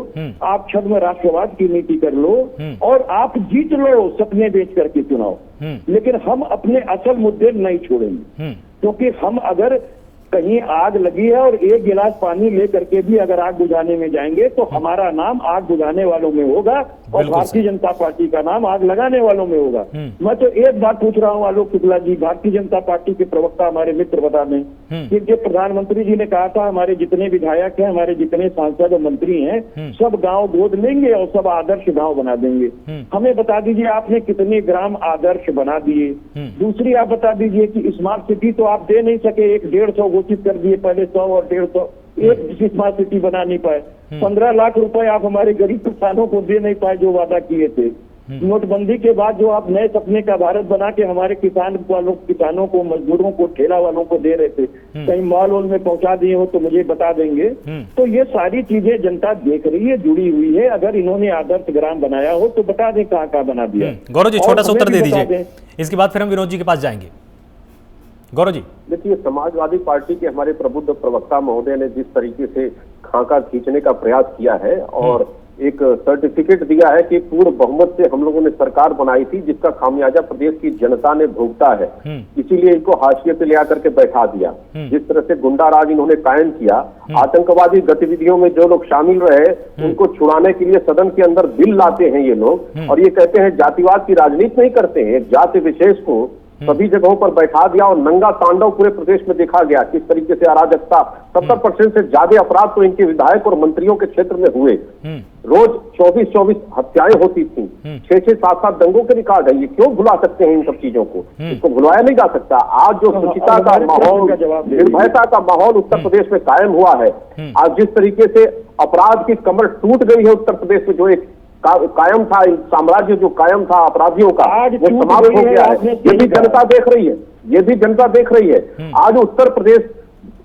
आप छद्म राष्ट्रवाद की नीति कर लो और आप जीत लो सपने बेच करके चुनाव, लेकिन हम अपने असल मुद्दे नहीं छोड़ेंगे। क्योंकि हम अगर कहीं आग लगी है और एक गिलास पानी लेकर के भी अगर आग बुझाने में जाएंगे तो हमारा नाम आग बुझाने वालों में होगा और भारतीय जनता पार्टी का नाम आग लगाने वालों में होगा। मैं तो एक बात पूछ रहा हूँ आलोक शुक्ला जी, भारतीय जनता पार्टी के प्रवक्ता हमारे मित्र बता दें कि जो प्रधानमंत्री जी ने कहा था हमारे जितने विधायक हैं, हमारे जितने सांसद और मंत्री हैं, सब गाँव गोद लेंगे और सब आदर्श गाँव बना देंगे। हमें बता दीजिए आपने कितने ग्राम आदर्श बना दिए? दूसरी आप बता दीजिए कि स्मार्ट सिटी तो आप दे नहीं सके, 150 घोषित कर दिए, पहले 100 और 150, एक स्मार्ट सिटी बना नहीं पाए। 15 लाख रुपए आप हमारे गरीब किसानों को दे नहीं पाए जो वादा किए थे। नोटबंदी के बाद जो आप नए सपने का भारत बना के हमारे किसानों को, मजदूरों को, ठेला वालों को दे रहे थे, कहीं मॉल वॉल में पहुंचा दिए हो तो मुझे बता देंगे। तो ये सारी चीजें जनता देख रही है, जुड़ी हुई है। अगर इन्होंने आदर्श ग्राम बनाया हो तो बता दें कहाँ कहाँ बना दिया। गौरव जी छोटा सा उत्तर दे दीजिए, इसके बाद फिर हम विनोद जी के पास जाएंगे। गौरव जी, देखिए, समाजवादी पार्टी के हमारे प्रबुद्ध प्रवक्ता महोदय ने जिस तरीके से खाका खींचने का प्रयास किया है और एक सर्टिफिकेट दिया है कि पूर्ण बहुमत से हम लोगों ने सरकार बनाई थी जिसका खामियाजा प्रदेश की जनता ने भुगता है, इसीलिए इनको हाशिए पे ले आकर के बैठा दिया। जिस तरह से गुंडा राज इन्होंने कायम किया, आतंकवादी गतिविधियों में जो लोग शामिल रहे उनको छुड़ाने के लिए सदन के अंदर बिल लाते हैं ये लोग और ये कहते हैं जातिवाद की राजनीति नहीं करते हैं। जाति विशेष को सभी जगहों पर बैठा दिया और नंगा तांडव पूरे प्रदेश में देखा गया किस तरीके से अराजकता। 70% से ज्यादा अपराध तो इनके विधायक और मंत्रियों के क्षेत्र में हुए। रोज 24-24 हत्याएं होती थी, 6-6, 7-7 दंगों के रिकॉर्ड है। ये क्यों भुला सकते हैं इन सब चीजों को? इसको भुलाया नहीं जा सकता। आज जो शुचिता का माहौल, निर्भयता का माहौल उत्तर प्रदेश में कायम हुआ है, आज जिस तरीके से अपराध की कमर टूट गई है उत्तर प्रदेश में, जो एक कायम था साम्राज्य, जो कायम था अपराधियों का, वो समाप्त हो गया है। ये भी जनता देख रही है, ये भी जनता देख रही है। आज उत्तर प्रदेश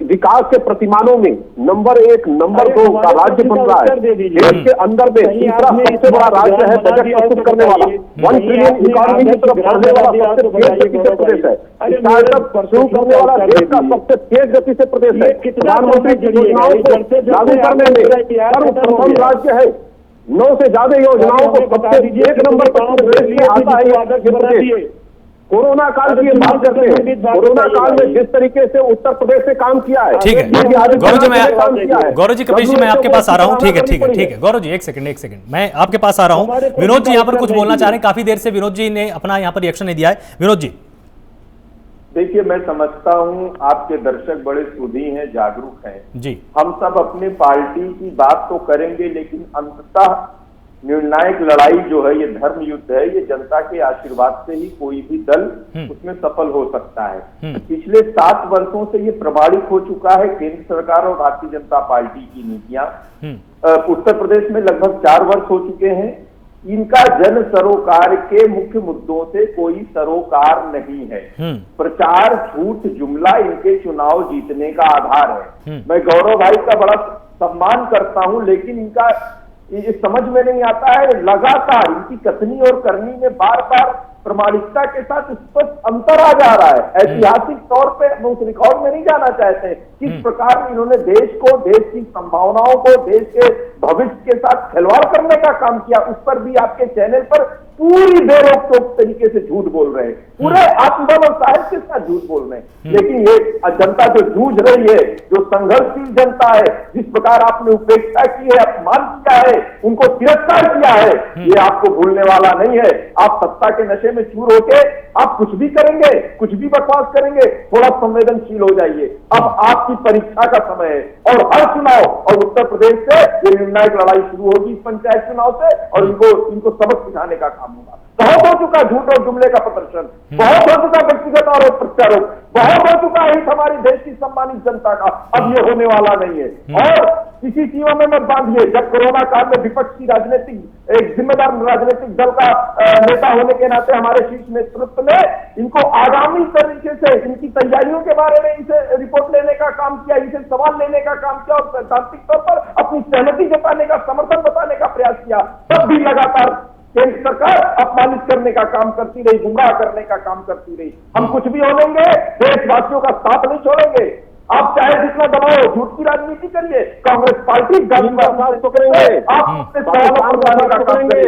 विकास के प्रतिमानों में नंबर 1, नंबर 2 का राज्य बन रहा है। देश के अंदर में तीसरा सबसे बड़ा राज्य है बजट प्रस्तुत करने वाला, 1 ट्रिलियन इकोनॉमी की तरफ बढ़ने वाला सबसे तेज गति से प्रदेश है। स्टार्टअप शुरू करने वाला देश का सबसे तेज गति से प्रदेश है। प्रधानमंत्री की योजनाओं को लागू करने में सर्वप्रथम राज्य है। 9 से ज्यादा योजनाओं को सबसे 1 नंबर पर आता है। कोरोना काल की बात करते हैं, कोरोना काल में जिस तरीके से उत्तर प्रदेश से काम किया है, ठीक है गौरव जी, मैं गौरव जी कपिल जी मैं आपके पास आ रहा हूँ। ठीक है गौरव जी, एक सेकंड मैं आपके पास आ रहा हूँ। विनोद जी यहाँ पर कुछ बोलना चाह रहे हैं, काफी देर से विनोद जी ने अपना यहाँ पर रिएक्शन नहीं दिया है। विनोद जी देखिए, मैं समझता हूं आपके दर्शक बड़े सुधी हैं, जागरूक हैं जी। हम सब अपनी पार्टी की बात तो करेंगे, लेकिन अंततः निर्णायक लड़ाई जो है, ये धर्म युद्ध है, ये जनता के आशीर्वाद से ही कोई भी दल उसमें सफल हो सकता है। पिछले 7 वर्षों से ये प्रमाणित हो चुका है, केंद्र सरकार और भारतीय जनता पार्टी की नीतियां। उत्तर प्रदेश में लगभग 4 वर्ष हो चुके हैं, इनका जन सरोकार के मुख्य मुद्दों से कोई सरोकार नहीं है। प्रचार, झूठ, जुमला इनके चुनाव जीतने का आधार है। मैं गौरव भाई का बड़ा सम्मान करता हूं, लेकिन इनका ये समझ में नहीं आता है, लगातार इनकी कथनी और करनी में बार बार प्रमाणिकता के साथ स्पष्ट अंतर आ जा रहा है। ऐतिहासिक तौर पे उस रिकॉर्ड में नहीं जाना चाहते किस प्रकार इन्होंने देश को, देश की संभावनाओं को, देश के भविष्य के साथ खिलवाड़ करने का काम किया। उस पर भी आपके चैनल पर पूरी बेरोक-टोक तरीके से झूठ बोल रहे हैं, पूरे आत्मबल और साहस के साथ झूठ बोल रहे हैं। लेकिन ये जनता जो जूझ रही है, जो संघर्षशील जनता है, जिस प्रकार आपने उपेक्षा की है, अपमान किया है, उनको तिरस्कार किया है, ये आपको भूलने वाला नहीं है। आप सत्ता के नशे में चूर होके आप कुछ भी करेंगे, कुछ भी बकवास करेंगे, थोड़ा संवेदनशील हो जाइए। अब आपकी परीक्षा का समय है और हर चुनाव, और उत्तर प्रदेश से ये निर्णायक लड़ाई शुरू होगी इस पंचायत चुनाव से, और इनको सबक सिखाने का काम होगा। बहुत हो चुका झूठ और जुमले का प्रदर्शन, बहुत हो चुका व्यक्तिगत और प्रत्यारोप, बहुत हो चुका है हमारी देश की सम्मानित जनता का। अब ये होने वाला नहीं है। और किसी सीमा में मत बांधिए। जब कोरोना काल में विपक्ष की राजनीतिक, एक जिम्मेदार राजनीतिक दल का नेता होने के नाते हमारे शीर्ष नेतृत्व ने इनको आगामी तरीके से इनकी तैयारियों के बारे में इसे रिपोर्ट लेने का काम किया, इसे सवाल लेने का काम किया और सैद्धांतिक तौर पर अपनी सहमति जताने का, समर्थन बताने का प्रयास किया। तब भी लगातार केंद्र सरकार अपमानित करने का काम करती रही, गुमराह करने का काम करती रही। हम कुछ भी हो लेंगे, देशवासियों का साथ नहीं छोड़ेंगे। आप चाहे जितना दबाओ, झूठ की राजनीति करिए, कांग्रेस पार्टी साथ पकड़ेंगे, आप पकड़ेंगे,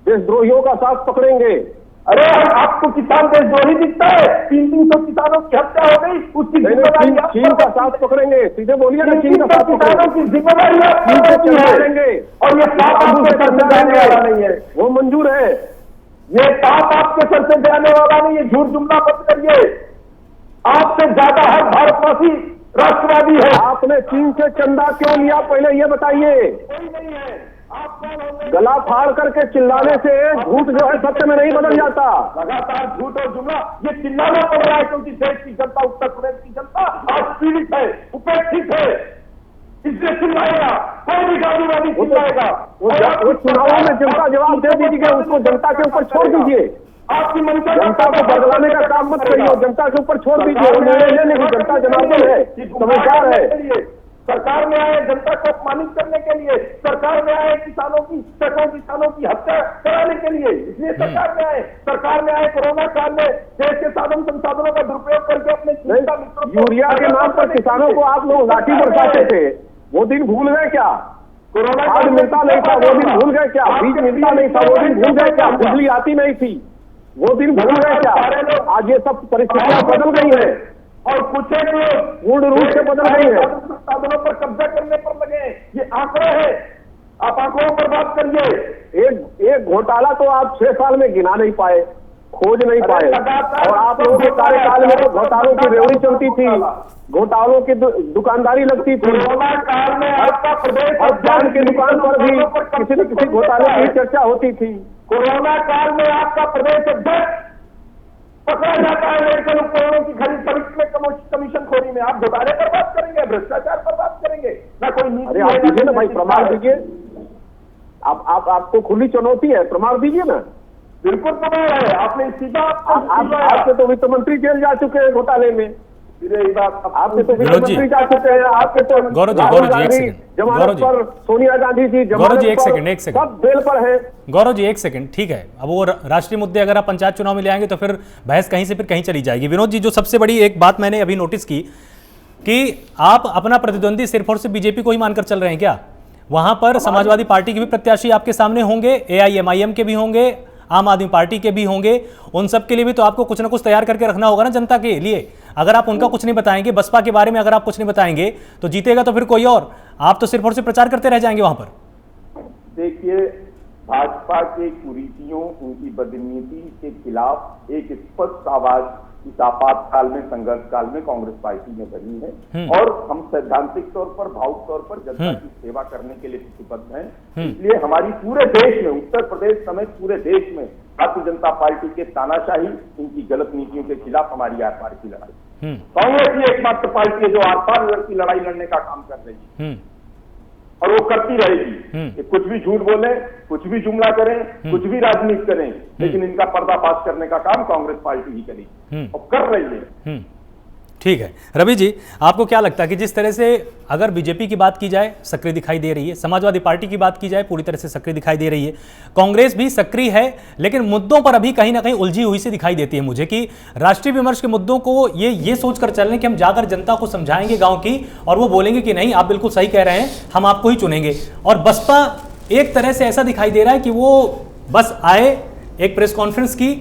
देशद्रोहियों का साथ पकड़ेंगे। अरे आपको किसान देशद्रोही दिखता है? 300 किसानों की हत्या हो गई, उसकी जिम्मेदारी चीन का साथ पकड़ेंगे। सीधे बोलिए ना, चीन का किसानों की जिम्मेदारी करेंगे, और ये पाप आपके सर से जाने वाला नहीं है, वो मंजूर है। ये पाप आपके सर से जाने वाला नहीं है। झूठ जुमला मत करिए। आपसे ज्यादा हर भारतवासी राष्ट्रवादी है। आपने चीन से चंदा क्यों लिया, पहले ये बताइए। कोई नहीं है। गला फाड़ करके चिल्लाने से झूठ जो है सत्य में नहीं बदल जाता। लगातार झूठ और जुमला ये चिल्लाना पड़ रहा है, क्योंकि देश की जनता, उत्तर प्रदेश की जनता आज पीड़ित है, उपेक्षित है, इसलिए चिल्लाएगा। कोई भी गांधीवादी चिल्लाएगा। वो चुनावों में जनता जवाब दे दीजिए, उसको जनता के ऊपर छोड़ दीजिए। आपकी मनसा जनता को बदलाने का काम मत करिए, जनता के ऊपर छोड़ दीजिए। निर्णय लेने की जनता जनार्दन है, समझदार है। सरकार में आए जनता को अपमानित करने के लिए, सरकार में आए किसानों की हत्या कराने के लिए, इसलिए सरकार में आए। सरकार में आए कोरोना काल में देश के साधन संसाधनों का दुरुपयोग करके अपने यूरिया के नाम पर किसानों को आप लोग लाठी बरसाते थे, वो दिन भूल गए क्या? कोरोना खाद मिलता नहीं था, वो दिन भूल गए क्या? बीज मिलता नहीं था, वो दिन भूल गए क्या? बिजली आती नहीं थी, वो दिन भूल गए क्या? आज ये सब परिस्थितियां बदल गई है, और कुछ पूर्ण रूप से बदल गई है। संसाधनों पर कब्जा करने पर लगे, ये आंकड़े हैं। आप आंकड़ों पर बात करिए। एक घोटाला तो आप 6 साल में गिना नहीं पाए, खोज नहीं पाए, और आप लोगों के कार्यकाल में तो घोटालों की रेवड़ी चलती थी, घोटालों की दुकानदारी लगती थी। कोरोना काल में आपका प्रदेश अभियान की दुकान पर भी किसी न किसी घोटाले की चर्चा होती थी। कोरोना काल में आपका प्रदेश अध्यक्ष पकड़ा जाता है मेडिकल उपकरणों की खरीद फरोख्त में, कमीशन खोरी में। आप घोटाले पर बात करेंगे, भ्रष्टाचार पर बात करेंगे, ना कोई नीति। अरे आप दीजिए ना भाई, प्रमाण दीजिए। आपको खुली चुनौती है, प्रमाण दीजिए ना। बिल्कुल प्रमाण है। आपने इस्तीफा, आपके तो वित्त मंत्री जेल जा चुके हैं घोटाले में। आपके तो वित्त मंत्री जा चुके हैं, आपके तो गौरव जी जमानत पर सोनिया गांधी जी, गौरव जी एक सेकंड सब बेल पर है। गौरव जी एक सेकंड, ठीक है। अब वो राष्ट्रीय मुद्दे अगर आप पंचायत चुनाव में ले आएंगे तो फिर बहस कहीं से फिर कहीं चली जाएगी। विनोद जी, जो सबसे बड़ी एक बात मैंने अभी नोटिस की कि आप अपना प्रतिद्वंदी सिर्फ और सिर्फ बीजेपी को ही मानकर चल रहे हैं क्या? वहां पर समाजवादी पार्टी के भी प्रत्याशी आपके सामने होंगे, AIMIM के भी होंगे, आम आदमी पार्टी के भी होंगे, उन सब के लिए भी तो आपको कुछ ना कुछ तैयार करके रखना होगा ना जनता के लिए। अगर आप उनका कुछ नहीं बताएंगे, बसपा के बारे में अगर आप कुछ नहीं बताएंगे तो जीतेगा तो फिर कोई और, आप तो सिर्फ और सिर्फ प्रचार करते रह जाएंगे वहां पर। देखिए, भाजपा के कुरीतियों, उनकी बदनीति के खिलाफ एक स्पष्ट आवाज इस आपातकाल में, संघर्ष काल में कांग्रेस पार्टी में बनी है और हम सैद्धांतिक तौर पर, भावुक तौर पर जनता की सेवा करने के लिए प्रतिबद्ध हैं। इसलिए हमारी पूरे देश में, उत्तर प्रदेश समेत पूरे देश में भारतीय जनता पार्टी के तानाशाही, इनकी गलत नीतियों के खिलाफ हमारी आर पार की लड़ाई। कांग्रेस ही एकमात्र पार्टी है जो आर पार की लड़ाई लड़ने का काम कर रही है और वो करती रहेगी। कुछ भी झूठ बोले, कुछ भी जुमला करें, कुछ भी राजनीति करें, लेकिन इनका पर्दाफाश करने का काम कांग्रेस पार्टी ही करेगी और कर रही है। ठीक है रवि जी, आपको क्या लगता है कि जिस तरह से अगर बीजेपी की बात की जाए सक्रिय दिखाई दे रही है, समाजवादी पार्टी की बात की जाए पूरी तरह से सक्रिय दिखाई दे रही है, कांग्रेस भी सक्रिय है, लेकिन मुद्दों पर अभी कहीं ना कहीं उलझी हुई से दिखाई देती है मुझे कि राष्ट्रीय विमर्श के मुद्दों को ये सोचकर चल रहे हैं कि हम जाकर जनता को समझाएंगे गांव की, और वो बोलेंगे कि नहीं आप बिल्कुल सही कह रहे हैं, हम आपको ही चुनेंगे। और बसपा एक तरह से ऐसा दिखाई दे रहा है कि वो बस आए, एक प्रेस कॉन्फ्रेंस की,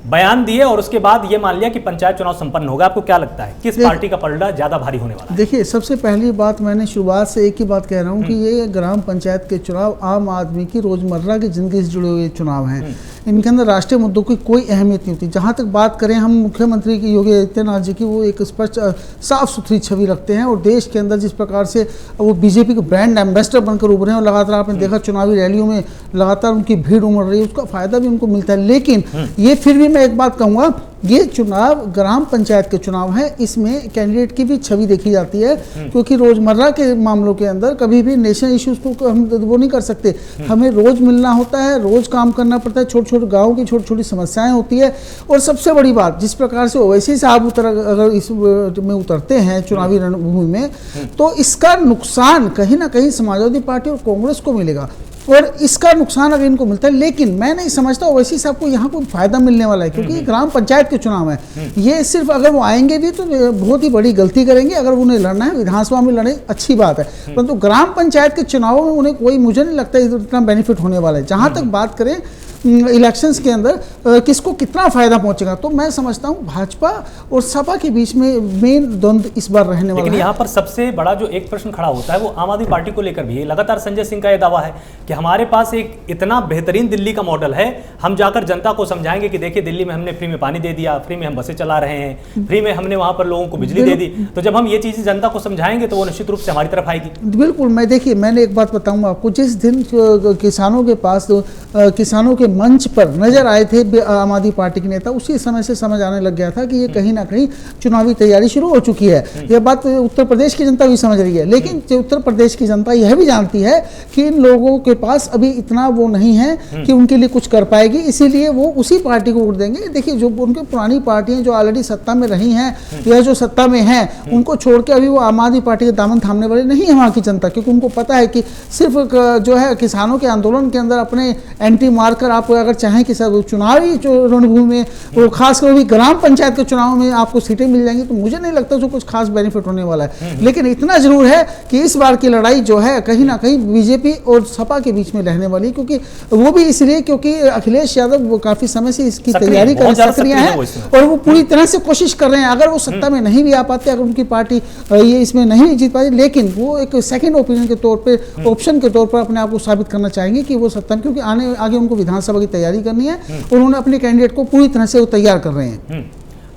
बयान दिए और उसके बाद ये मान लिया कि पंचायत चुनाव संपन्न होगा। आपको क्या लगता है किस पार्टी का पलड़ा ज्यादा भारी होने वाला है? देखिए, सबसे पहली बात, मैंने शुरुआत से एक ही बात कह रहा हूँ कि ये ग्राम पंचायत के चुनाव आम आदमी की रोजमर्रा की जिंदगी से जुड़े हुए चुनाव हैं। इनके अंदर राष्ट्रीय मुद्दों की कोई अहमियत नहीं होती। जहाँ तक बात करें हम मुख्यमंत्री की योगी आदित्यनाथ जी की, वो एक स्पष्ट साफ सुथरी छवि रखते हैं और देश के अंदर जिस प्रकार से वो बीजेपी के ब्रांड एम्बेसडर बनकर उभरे हैं और लगातार आपने देखा चुनावी रैलियों में लगातार उनकी भीड़ उमड़ रही है, उसका फायदा भी उनको मिलता है। लेकिन ये फिर भी मैं एक बात कहूँगा, ये चुनाव ग्राम पंचायत के चुनाव है, इसमें कैंडिडेट की भी छवि देखी जाती है, क्योंकि रोजमर्रा के मामलों के अंदर कभी भी नेशनल इश्यूज को हम वो नहीं कर सकते। हमें रोज मिलना होता है, रोज काम करना पड़ता है, छोटे छोटे गाँव की छोटी छोटी समस्याएं होती है। और सबसे बड़ी बात, जिस प्रकार से ओवैसी साहब अगर इस में उतरते हैं चुनावी रणभूमि में, तो इसका नुकसान कहीं ना कहीं समाजवादी पार्टी और कांग्रेस को मिलेगा और इसका नुकसान अगर इनको मिलता है। लेकिन मैं नहीं समझता ओवैसी साहब को यहाँ कोई फायदा मिलने वाला है, क्योंकि ग्राम पंचायत के चुनाव है। ये सिर्फ अगर वो आएंगे भी तो बहुत ही बड़ी गलती करेंगे। अगर उन्हें लड़ना है विधानसभा में लड़े, अच्छी बात है, परंतु ग्राम पंचायत के चुनावों में उन्हें कोई, मुझे नहीं लगता इतना बेनिफिट होने वाला है। जहाँ तक बात करें इलेक्शंस के अंदर किसको कितना फायदा पहुंचेगा, तो मैं समझता हूं भाजपा और सपा के बीच में मेन द्वंद्व इस बार रहने वाला है। लेकिन यहाँ पर सबसे बड़ा जो एक प्रश्न खड़ा होता है वो आम आदमी पार्टी को लेकर भी है। लगातार संजय सिंह का यह दावा है कि हमारे पास एक इतना बेहतरीन दिल्ली का मॉडल है, हम जाकर जनता को समझाएंगे कि देखिए दिल्ली में हमने फ्री में पानी दे दिया, फ्री में हम बसें चला रहे हैं, फ्री में हमने वहां पर लोगों को बिजली दे दी। तो जब हम ये चीजें जनता को समझाएंगे तो वो निश्चित रूप से हमारी तरफ आएगी। बिल्कुल। मैं देखिए, मैंने एक बात बताऊंगा आपको, जिस दिन किसानों के पास किसानों के मंच पर नजर आए थे आम आदमी पार्टी के नेता, उसी समय से समझ आने लग गया था कि ये कहीं ना कहीं चुनावी तैयारी शुरू हो चुकी है। यह बात उत्तर प्रदेश की जनता भी समझ रही है, लेकिन उत्तर प्रदेश की जनता यह भी जानती है कि इन लोगों के पास अभी इतना वो नहीं है कि उनके लिए कुछ कर पाएगी, इसीलिए वो उसी पार्टी को वोट देंगे। देखिए, जो उनकी पुरानी पार्टियां जो ऑलरेडी सत्ता में रही हैं या जो सत्ता में हैं, उनको छोड़ के अभी वो आम आदमी पार्टी के दामन थामने वाले नहीं है वहाँ की जनता, क्योंकि उनको पता है कि सिर्फ जो है किसानों के आंदोलन के अंदर अपने एंट्री मारकर आप अगर चाहें कि सब चुनावी रणभूमि में, वो खासकर भी ग्राम पंचायत के चुनाव में आपको सीटें मिल जाएंगी, तो मुझे नहीं लगता जो कुछ खास बेनिफिट होने वाला है। लेकिन इतना जरूर है कि इस बार की लड़ाई जो है कहीं ना कहीं बीजेपी और सपा के बीच में रहने वाली, क्योंकि वो भी इसलिए क्योंकि अखिलेश यादव वो काफी समय से इसकी तैयारी कर सक्रिय हैं और वो पूरी तरह से कोशिश कर रहे हैं। अगर वो सत्ता में नहीं भी आ पाते, अगर उनकी पार्टी ये इसमें नहीं जीत पाती, लेकिन वो एक सेकेंड ओपिनियन के तौर पर, ऑप्शन के तौर पर अपने आप को साबित करना चाहेंगे कि वो सत्ता में, क्योंकि आगे उनको विधानसभा की तैयारी करनी है और उन्होंने अपने कैंडिडेट को पूरी तरह से वो तैयार कर रहे हैं।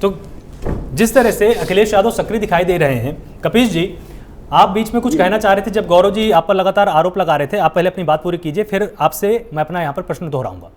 तो जिस तरह से अखिलेश यादव सक्रिय दिखाई दे रहे हैं, कपीश जी आप बीच में कुछ कहना चाह रहे थे जब गौरव जी आप पर लगातार आरोप लगा रहे थे। आप पहले अपनी बात पूरी कीजिए, फिर आपसे मैं अपना यहाँ पर प्रश्न दोहराऊंगा।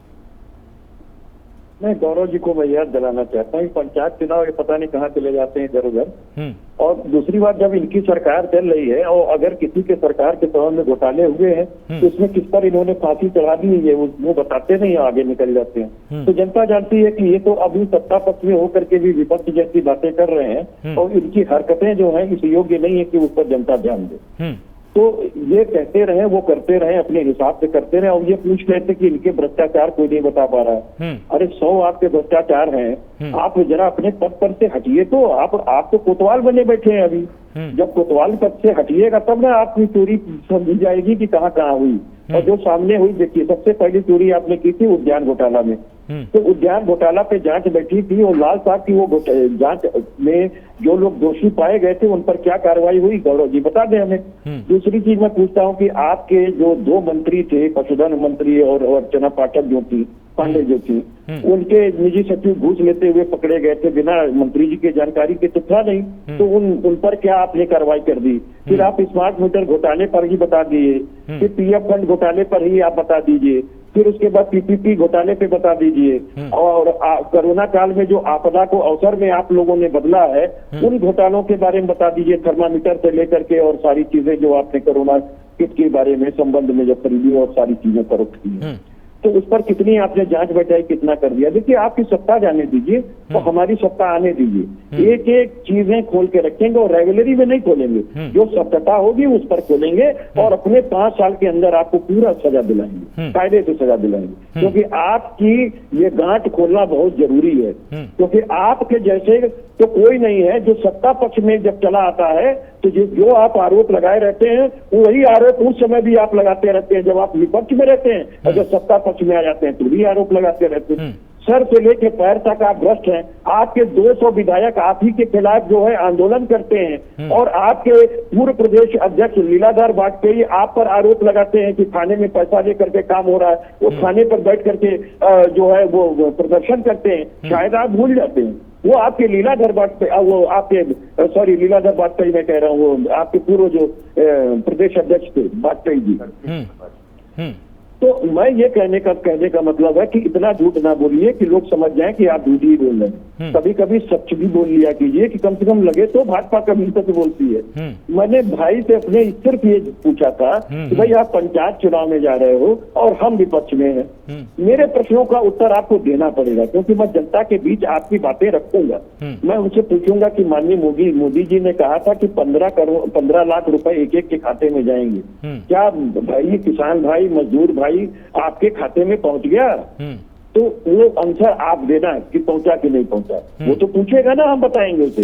मैं गौरव जी को मैं याद दिलाना चाहता हूँ, पंचायत चुनाव ये पता नहीं कहाँ चले जाते हैं इधर उधर। और दूसरी बात, जब इनकी सरकार चल रही है और अगर किसी के सरकार के तौर में घोटाले हुए हैं तो उसमें किस पर इन्होंने फांसी चढ़ा दी है वो बताते नहीं, आगे निकल जाते हैं। तो जनता जानती है कि ये तो अभी सत्ता पक्ष में होकर के भी विपक्ष जैसी बातें कर रहे हैं और इनकी हरकतें जो है इस योग्य नहीं है कि उस पर जनता ध्यान दे। तो ये कहते रहे, वो करते रहे, अपने हिसाब से करते रहे। और ये पूछ रहे थे कि इनके भ्रष्टाचार कोई नहीं बता पा रहा है। अरे 100 आपके भ्रष्टाचार हैं, आप जरा अपने पद पर से हटिए। तो आप तो कोतवाल बने बैठे हैं अभी। जब कोतवाल पद से हटिएगा तब ना आपकी चोरी समझी जाएगी कि कहाँ कहाँ हुई। और जो सामने हुई, देखिए सबसे पहली चोरी आपने की थी उद्यान घोटाला में। तो उद्यान घोटाला पे जांच बैठी थी और लाल साहब की वो जांच में जो लोग दोषी पाए गए थे उन पर क्या कार्रवाई हुई, गौरव जी बता दें हमें। दूसरी चीज मैं पूछता हूँ कि आपके जो 2 मंत्री थे, पशुधन मंत्री और अर्चना पाठक जो थी, पांडे जो थी, उनके निजी सचिव घूस लेते हुए पकड़े गए थे बिना मंत्री जी के जानकारी के, तो था नहीं। तो उन पर क्या आपने कार्रवाई कर दी? फिर आप स्मार्ट मीटर घोटाले पर ही बता दिए, फिर पीएफ फंड घोटाले पर ही आप बता दीजिए, फिर उसके बाद पीपीपी घोटाले पे बता दीजिए, और कोरोना काल में जो आपदा को अवसर में आप लोगों ने बदला है उन घोटालों के बारे में बता दीजिए, थर्मामीटर से लेकर के और सारी चीजें जो आपने कोरोना किट के बारे में संबंध में जो खरीदी और सारी चीजें फरोख्त की है, तो उस पर कितनी आपने जांच बैठाई, कितना कर दिया? देखिए आपकी सत्ता जाने दीजिए तो हमारी सत्ता आने दीजिए, एक एक चीजें खोल के रखेंगे और रेगुलरी में नहीं खोलेंगे, जो सत्यता होगी उस पर खोलेंगे और अपने 5 साल के अंदर आपको पूरा सजा दिलाएंगे, कायदे से सजा दिलाएंगे। क्योंकि आपकी ये गांठ खोलना बहुत जरूरी है, क्योंकि आपके जैसे तो कोई नहीं है जो सत्ता पक्ष में जब चला आता है तो जो आप आरोप लगाए रहते हैं वही आरोप उस समय भी आप लगाते रहते हैं जब आप विपक्ष में रहते हैं, और जब सत्ता पक्ष में आ जाते हैं तो भी आरोप लगाते रहते हैं। सर से लेके पैर तक आप भ्रष्ट हैं। आपके 200 विधायक आप ही के खिलाफ जो है आंदोलन करते हैं, और आपके पूर्व प्रदेश अध्यक्ष लीलाधर वाजपेयी आप पर आरोप लगाते हैं कि खाने में पैसा दे करके काम हो रहा है, वो खाने पर बैठ करके जो है वो प्रदर्शन करते हैं। शायद आप भूल जाते हैं वो आपके लीलाधर वाजपेयी, वो आपके सॉरी लीलाधर वाजपेयी मैं कह रहा हूँ, वो आपके पूर्व जो प्रदेश अध्यक्ष थे वाजपेयी जी। तो मैं ये कहने का मतलब है कि इतना झूठ ना बोलिए कि लोग समझ जाएं कि आप झूठ ही बोल रहे हैं। कभी कभी सच भी बोल लिया कीजिए कि कम से कम लगे तो भाजपा कभी तक बोलती है। मैंने भाई से अपने सिर्फ ये पूछा था कि भाई आप पंचायत चुनाव में जा रहे हो और हम विपक्ष में हैं, मेरे प्रश्नों का उत्तर आपको देना पड़ेगा, क्योंकि मैं जनता के बीच आपकी बातें रखूंगा। मैं उनसे पूछूंगा कि माननीय मोदी जी ने कहा था कि 15 लाख रुपए एक एक के खाते में जाएंगे, क्या भाई किसान भाई मजदूर भाई आपके खाते में पहुंच गया? तो वो आंसर आप देना कि पहुंचा कि नहीं पहुंचा, वो तो पूछेगा ना, हम बताएंगे उसे।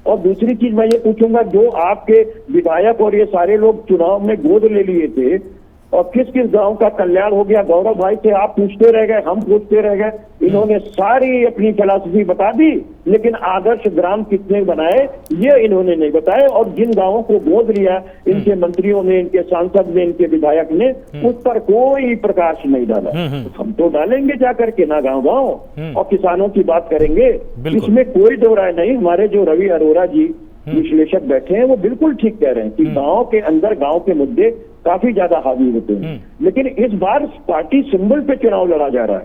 और दूसरी चीज मैं ये पूछूंगा, जो आपके विधायक और ये सारे लोग चुनाव में गोद ले लिए थे और किस किस गांव का कल्याण हो गया, गौरव भाई से आप पूछते रह गए, हम पूछते रह गए, इन्होंने सारी अपनी फिलॉसफी बता दी, लेकिन आदर्श ग्राम कितने बनाए ये इन्होंने नहीं बताए। और जिन गांवों को गोद लिया इनके मंत्रियों ने, इनके सांसद ने, इनके विधायक ने, उस पर कोई प्रकाश नहीं डाला। हम तो डालेंगे जाकर के ना गाँव गाँव और किसानों की बात करेंगे, इसमें कोई दो राय नहीं। हमारे जो रवि अरोड़ा जी विश्लेषक बैठे हैं वो बिल्कुल ठीक कह रहे हैं कि गांव के अंदर गांव के मुद्दे काफी ज्यादा हावी होते हैं, लेकिन इस बार पार्टी सिंबल पे चुनाव लड़ा जा रहा है।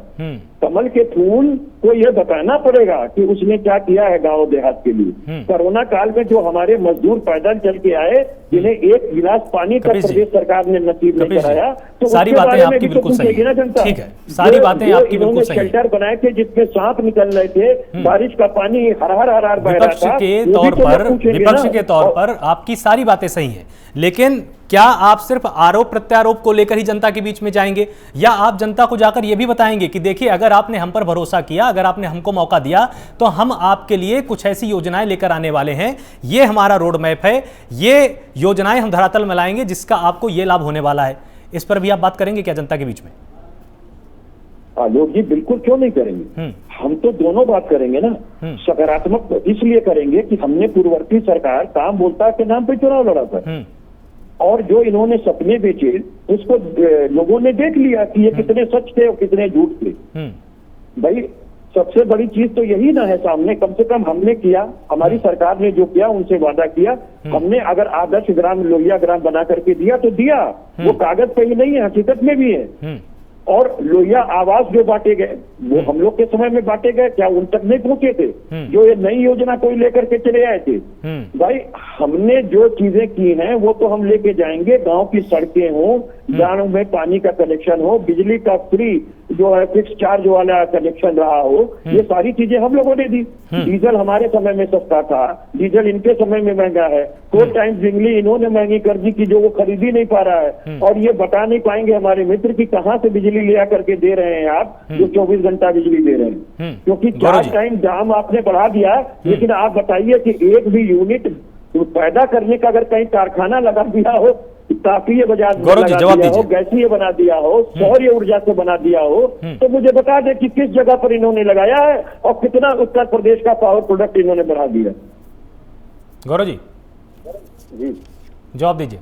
कमल के फूल को यह बताना पड़ेगा कि उसने क्या किया है गांव देहात के लिए। कोरोना काल में जो हमारे मजदूर पैदल चल के आए, जिन्हें एक गिलास पानी तक प्रदेश सरकार ने नसीब नहीं कराया, तो सारी बातें आपकी बिल्कुल सही है। ठीक है, सारी बातें आपकी बिल्कुल सही है। शेल्टर बनाए थे जिसमें सांप निकल रहे थे, बारिश का पानी हर बह रहा था। विपक्ष के तौर पर आपकी सारी बातें सही हैं, लेकिन क्या आप सिर्फ आरोप प्रत्यारोप को लेकर ही जनता के बीच में जाएंगे, या आप जनता को जाकर यह भी बताएंगे कि देखिए अगर आपने हम पर भरोसा किया, अगर आपने हमको मौका दिया, तो हम आपके लिए कुछ ऐसी योजनाएं लेकर आने वाले हैं, ये हमारा रोड मैप है, ये योजनाएं हम धरातल में लाएंगे जिसका आपको ये लाभ होने वाला है। इस पर भी आप बात करेंगे क्या जनता के बीच में? आलोक जी बिल्कुल, क्यों नहीं करेंगे। हम तो दोनों बात करेंगे ना। सकारात्मक इसलिए करेंगे कि हमने पूर्ववर्ती सरकार काम बोलता के नाम पे चुनाव लड़ा था, और जो इन्होंने सपने बेचे उसको लोगों ने देख लिया कि ये कितने सच थे और कितने झूठ थे। भाई सबसे बड़ी चीज तो यही ना है सामने, कम से कम हमने किया, हमारी सरकार ने जो किया उनसे वादा किया। हमने अगर आदर्श ग्राम लोहिया ग्राम बना करके दिया तो दिया, वो कागज पे ही नहीं है, हकीकत में भी है। और लोहिया आवास जो बांटे गए वो हम लोग के समय में बांटे गए, क्या उन तक नहीं पहुंचे थे? जो ये नई योजना कोई लेकर के चले आए थे। भाई हमने जो चीजें की हैं वो तो हम लेके जाएंगे। गांव की सड़कें हो, गांव में पानी का कनेक्शन हो, बिजली का फ्री जो है फिक्स चार्ज वाला कनेक्शन रहा हो, ये सारी चीजें हम लोगों ने दी। डीजल हमारे समय में सस्ता था, डीजल इनके समय में महंगा है। 4 टाइम्स बिजली इन्होंने महंगी कर दी कि जो वो खरीद ही नहीं पा रहा है, और ये बता नहीं पाएंगे हमारे मित्र की कहाँ से बिजली ले करके दे रहे हैं आप, जो 24 घंटा बिजली दे रहे हैं। क्योंकि 4 टाइम दाम आपने बढ़ा दिया, लेकिन आप बताइए कि एक भी यूनिट तो पैदा करने का अगर कहीं कारखाना लगा दिया हो, तापीय बाजार गौरव जी जवाब हो, दीजिए। गैसीय बना दिया हो, सौर ऊर्जा से बना दिया हो, तो मुझे बता दें कि किस जगह पर इन्होंने लगाया है और कितना उत्तर प्रदेश का पावर प्रोडक्ट इन्होंने बढ़ा दिया। गौरव जी जी जवाब दीजिए।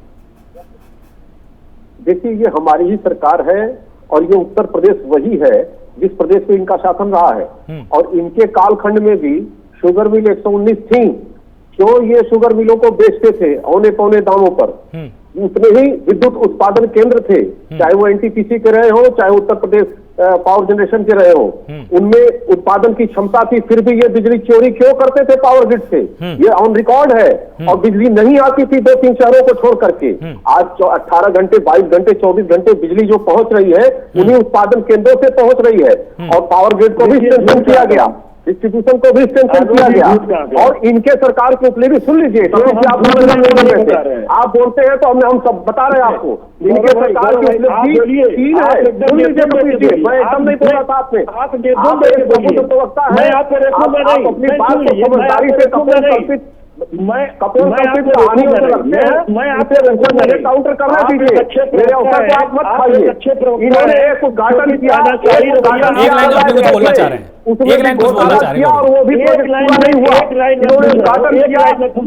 देखिए, ये हमारी ही सरकार है और ये उत्तर प्रदेश वही है जिस प्रदेश में इनका शासन रहा है। और इनके कालखंड में भी शुगर मिल 119 थी। क्यों ये शुगर मिलों को बेचते थे औने पौने दामों पर? उतने ही विद्युत उत्पादन केंद्र थे, चाहे वो एनटीपीसी के रहे हो, चाहे उत्तर प्रदेश पावर जनरेशन के रहे हो, उनमें उत्पादन की क्षमता थी, फिर भी ये बिजली चोरी क्यों करते थे पावर ग्रिड से? ये ऑन रिकॉर्ड है। और बिजली नहीं आती थी 2-3 शहरों को छोड़ करके। आज 18 घंटे, 22 घंटे, 24 घंटे बिजली जो पहुंच रही है उन्हीं उत्पादन केंद्रों से पहुंच रही है। और पावर ग्रिड को भी स्ट्रेंथन किया गया, डिस्ट्रीब्यूशन को भी स्ट्रेंथन किया गया। और इनके सरकार के उपलब्धि सुन लीजिए, आप बोलते हैं तो हम सब बता रहे हैं आपको। इनके सरकार की उपलब्धि 3 है, सुन लीजिए। मैं एकदम नहीं बोल रहा था आपने, आप प्रवक्ता है, आप अपनी बात को समझदारी से काउंटर करना दीजिए, मेरे अवसर को आप मत खाइए। इन्होंने एक उद्घाटन किया, एक लाइन अपने कुछ बोलना चाह रहे हैं, एक लाइन कुछ बोलना चाह रहे हैं और वो भी प्रोजेक्ट पूरा नहीं हुआ। इन्होंने उद्घाटन किया मेट्रो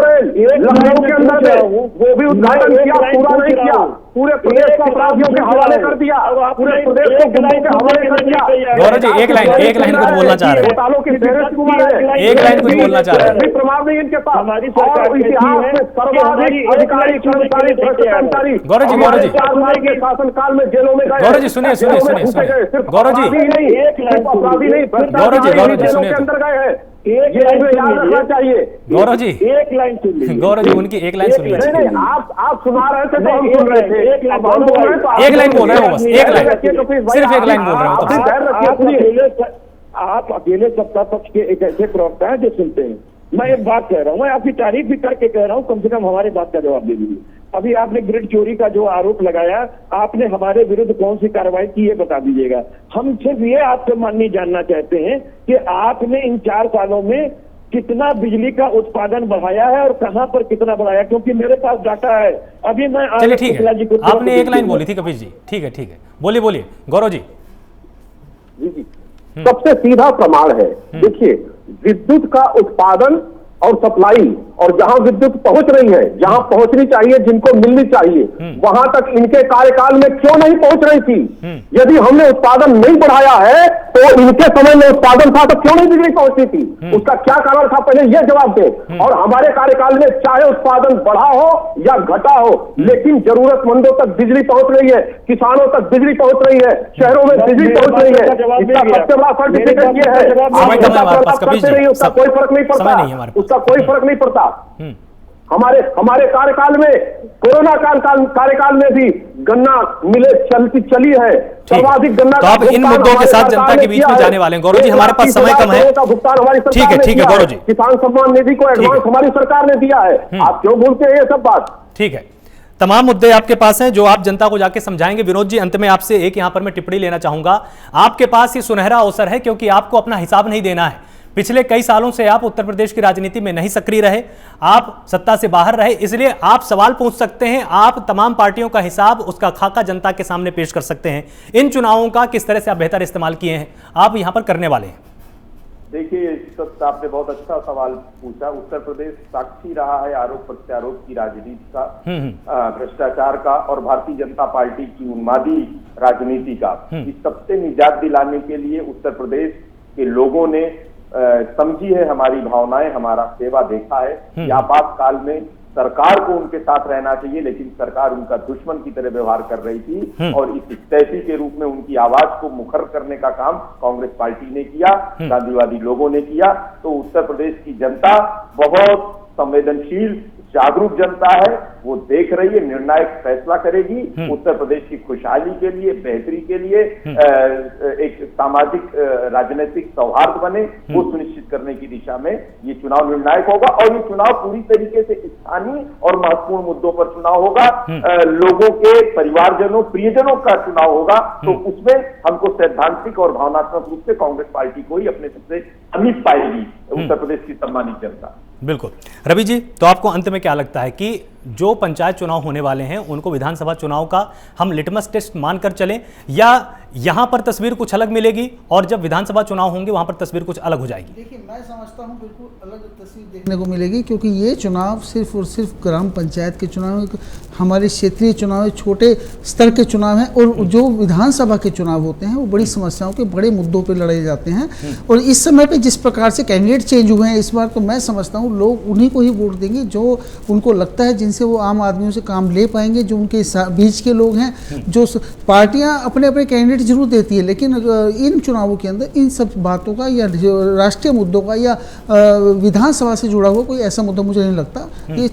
रेल लखनऊ के अंदर में, वो भी उद्घाटन किया, पूरा नहीं किया। पूरे प्रदेश को अपराधियों के हवाले कर दिया, पूरे प्रदेश को गुंडों के हवाले कर दिया। गौरव जी एक लाइन कुछ बोलना चाह रहे हैं, घोटालों की फेहरिस्त कुमार है, एक लाइन कुछ बोलना चाह रहे हैं। भी प्रमाण नहीं इनके पास। और इतिहास में सर्वाधिक अधिकारी कर्मचारी भ्रष्टाचारी गौरव जी 4 साल के शासनकाल में जेलों में गए। गौरव जी सुनिए गौरव जी अपराधी नहीं, गौरव जी सुनिए, अंदर गए हैं, ये याद रखना चाहिए। गौरव जी एक लाइन सुन लीजिए, गौरव जी उनकी एक लाइन सुन लीजिए। नहीं, आप सुना रहे थे तो हम सुन रहे थे। एक लाइन बोल रहे हैं, एक लाइन बोल रहे हो, बस एक लाइन, सिर्फ एक लाइन बोल रहे हो तो आप अकेले सत्ता पक्ष के एक ऐसे प्रवक्ता हैं जो सुनते हैं। मैं एक बात कह रहा हूँ, मैं आपकी तारीफ भी करके कह रहा हूँ, कम से कम हमारी बात का जवाब दे दीजिए। अभी आपने ग्रिड चोरी का जो आरोप लगाया, आपने हमारे विरुद्ध कौन सी कार्रवाई की ये बता दीजिएगा। हम सिर्फ ये आपसे माननीय जानना चाहते हैं कि आपने इन 4 सालों में कितना बिजली का उत्पादन बढ़ाया है और कहां पर कितना बढ़ाया, क्योंकि मेरे पास डाटा है। अभी मैं चलिए ठीक है, आपने एक लाइन बोली थी कपिल जी, ठीक है बोलिए गौरव जी। जी सबसे सीधा प्रमाण है, देखिए विद्युत का उत्पादन और सप्लाई, और जहां विद्युत पहुंच रही है, जहां पहुंचनी चाहिए, जिनको मिलनी चाहिए, वहां तक इनके कार्यकाल में क्यों नहीं पहुंच रही थी? यदि हमने उत्पादन नहीं बढ़ाया है तो इनके समय में उत्पादन था तो क्यों नहीं बिजली पहुंचती थी? उसका क्या कारण था, पहले यह जवाब दें। और हमारे कार्यकाल में चाहे उत्पादन बढ़ा हो या घटा हो, लेकिन जरूरतमंदों तक बिजली पहुंच रही है, किसानों तक बिजली पहुंच रही है, शहरों में बिजली पहुंच रही है। इसका सबसे बड़ा सर्टिफिकेट ये है, उसका कोई फर्क नहीं पड़ता, उसका कोई फर्क नहीं पड़ता। हमारे कार्यकाल में, कोरोना कार्यकाल में भी गन्ना मिले चली है, सर्वाधिक गन्ना। तो आप इन मुद्दों के साथ जनता के बीच में जाने वाले हैं। गौरव जी हमारे पास समय कम है, भुगतान हमारी सरकार ठीक है गौरव जी, किसान सम्मान निधि को एडवांस हमारी सरकार ने दिया है। आप क्यों भूलते हैं ये सब बात? ठीक है, तमाम मुद्दे आपके पास हैं जो आप जनता को जाके समझाएंगे। विनोद जी अंत में आपसे एक यहां पर मैं टिप्पणी लेना चाहूंगा। आपके पास ये सुनहरा अवसर है क्योंकि आपको अपना हिसाब नहीं देना है। पिछले कई सालों से आप उत्तर प्रदेश की राजनीति में नहीं सक्रिय रहे, आप सत्ता से बाहर रहे, इसलिए आप सवाल पूछ सकते हैं, आप तमाम पार्टियों का हिसाब, उसका खाका जनता के सामने पेश कर सकते हैं। इन चुनावों का किस तरह से आप बेहतर इस्तेमाल किए हैं, आप यहां पर करने वाले हैं। देखिए, आपने बहुत अच्छा सवाल पूछा। उत्तर प्रदेश साक्षी रहा है आरोप प्रत्यारोप की राजनीति का, भ्रष्टाचार का और भारतीय जनता पार्टी की उन्मादी राजनीति का। इस सबसे निजात दिलाने के लिए उत्तर प्रदेश के लोगों ने समझी है हमारी भावनाएं, हमारा सेवा देखा है कि आपातकाल में सरकार को उनके साथ रहना चाहिए, लेकिन सरकार उनका दुश्मन की तरह व्यवहार कर रही थी। और इस स्टैची के रूप में उनकी आवाज को मुखर करने का काम कांग्रेस पार्टी ने किया, गांधीवादी लोगों ने किया। तो उत्तर प्रदेश की जनता बहुत संवेदनशील, जागरूक जनता है। वो देख रही है, निर्णायक फैसला करेगी उत्तर प्रदेश की खुशहाली के लिए, बेहतरी के लिए, एक सामाजिक राजनीतिक सौहार्द बने वो सुनिश्चित करने की दिशा में ये चुनाव निर्णायक होगा। और ये चुनाव पूरी तरीके से स्थानीय और महत्वपूर्ण मुद्दों पर चुनाव होगा, लोगों के परिवारजनों, प्रियजनों का चुनाव होगा। तो उसमें हमको सैद्धांतिक और भावनात्मक रूप से कांग्रेस पार्टी को ही अपने सबसे समीप पाएगी उत्तर प्रदेश की सम्मानित जनता। बिल्कुल। रवि जी, तो आपको अंत में क्या लगता है कि जो पंचायत चुनाव होने वाले हैं उनको विधानसभा चुनाव का हम लिटमस टेस्ट मानकर चलें, या यहां पर तस्वीर कुछ अलग मिलेगी और जब विधानसभा चुनाव होंगे वहां पर तस्वीर कुछ अलग हो जाएगी? देखिए, मैं समझता हूं बिल्कुल अलग तस्वीर देखने को मिलेगी, क्योंकि ये चुनाव सिर्फ और सिर्फ ग्राम पंचायत के चुनाव, हमारे क्षेत्रीय चुनाव, छोटे स्तर के चुनाव हैं, और जो विधानसभा के चुनाव होते हैं वो बड़ी समस्याओं के, बड़े मुद्दों पर लड़े जाते हैं। और इस समय पे जिस प्रकार से कैंडिडेट चेंज हुए हैं इस बार, तो मैं समझता हूँ लोग उन्हीं को ही वोट देंगे जो उनको लगता है जिनसे वो आम आदमियों से काम ले पाएंगे, जो उनके बीच के लोग हैं। जो पार्टियां अपने अपने कैंडिडेट जरूर देती है, लेकिन इन चुनावों के अंदर इन सब बातों का या राष्ट्रीय मुद्दों का या विधानसभा से जुड़ा हुआ कोई ऐसा मुद्दा मुझे नहीं लगता। ये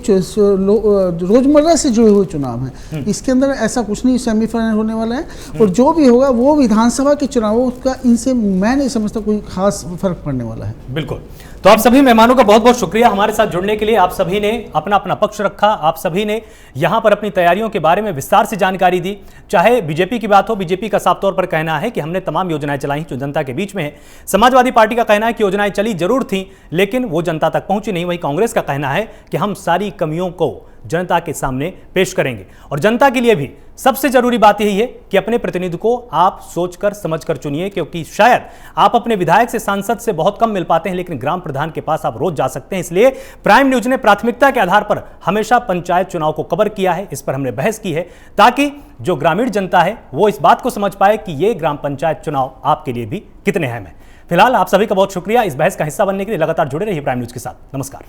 रोजमर्रा से जुड़े हुए चुनाव हैं, इसके अंदर ऐसा कुछ नहीं सेमीफाइनल होने वाला है। और जो भी होगा वो विधानसभा के चुनावों का, इनसे मैं नहीं समझता कोई खास फर्क पड़ने वाला है। बिल्कुल। तो आप सभी मेहमानों का बहुत बहुत शुक्रिया हमारे साथ जुड़ने के लिए। आप सभी ने अपना अपना पक्ष रखा, आप सभी ने यहां पर अपनी तैयारियों के बारे में विस्तार से जानकारी दी। चाहे बीजेपी की बात हो, बीजेपी का साफ तौर पर कहना है कि हमने तमाम योजनाएं चलाई जो जनता के बीच में है। समाजवादी पार्टी का कहना है कि योजनाएं चली जरूर थी लेकिन वो जनता तक पहुंची नहीं। वहीं कांग्रेस का कहना है कि हम सारी कमियों को जनता के सामने पेश करेंगे। और जनता के लिए भी सबसे जरूरी बात यही है कि अपने प्रतिनिधि को आप सोचकर समझकर चुनिए, क्योंकि शायद आप अपने विधायक से, सांसद से बहुत कम मिल पाते हैं, लेकिन ग्राम प्रधान के पास आप रोज जा सकते हैं। इसलिए प्राइम न्यूज ने प्राथमिकता के आधार पर हमेशा पंचायत चुनाव को कवर किया है, इस पर हमने बहस की है, ताकि जो ग्रामीण जनता है वो इस बात को समझ पाए कि ये ग्राम पंचायत चुनाव आपके लिए भी कितने अहम है। फिलहाल आप सभी का बहुत शुक्रिया इस बहस का हिस्सा बनने के लिए। लगातार जुड़े रहिए प्राइम न्यूज के साथ। नमस्कार।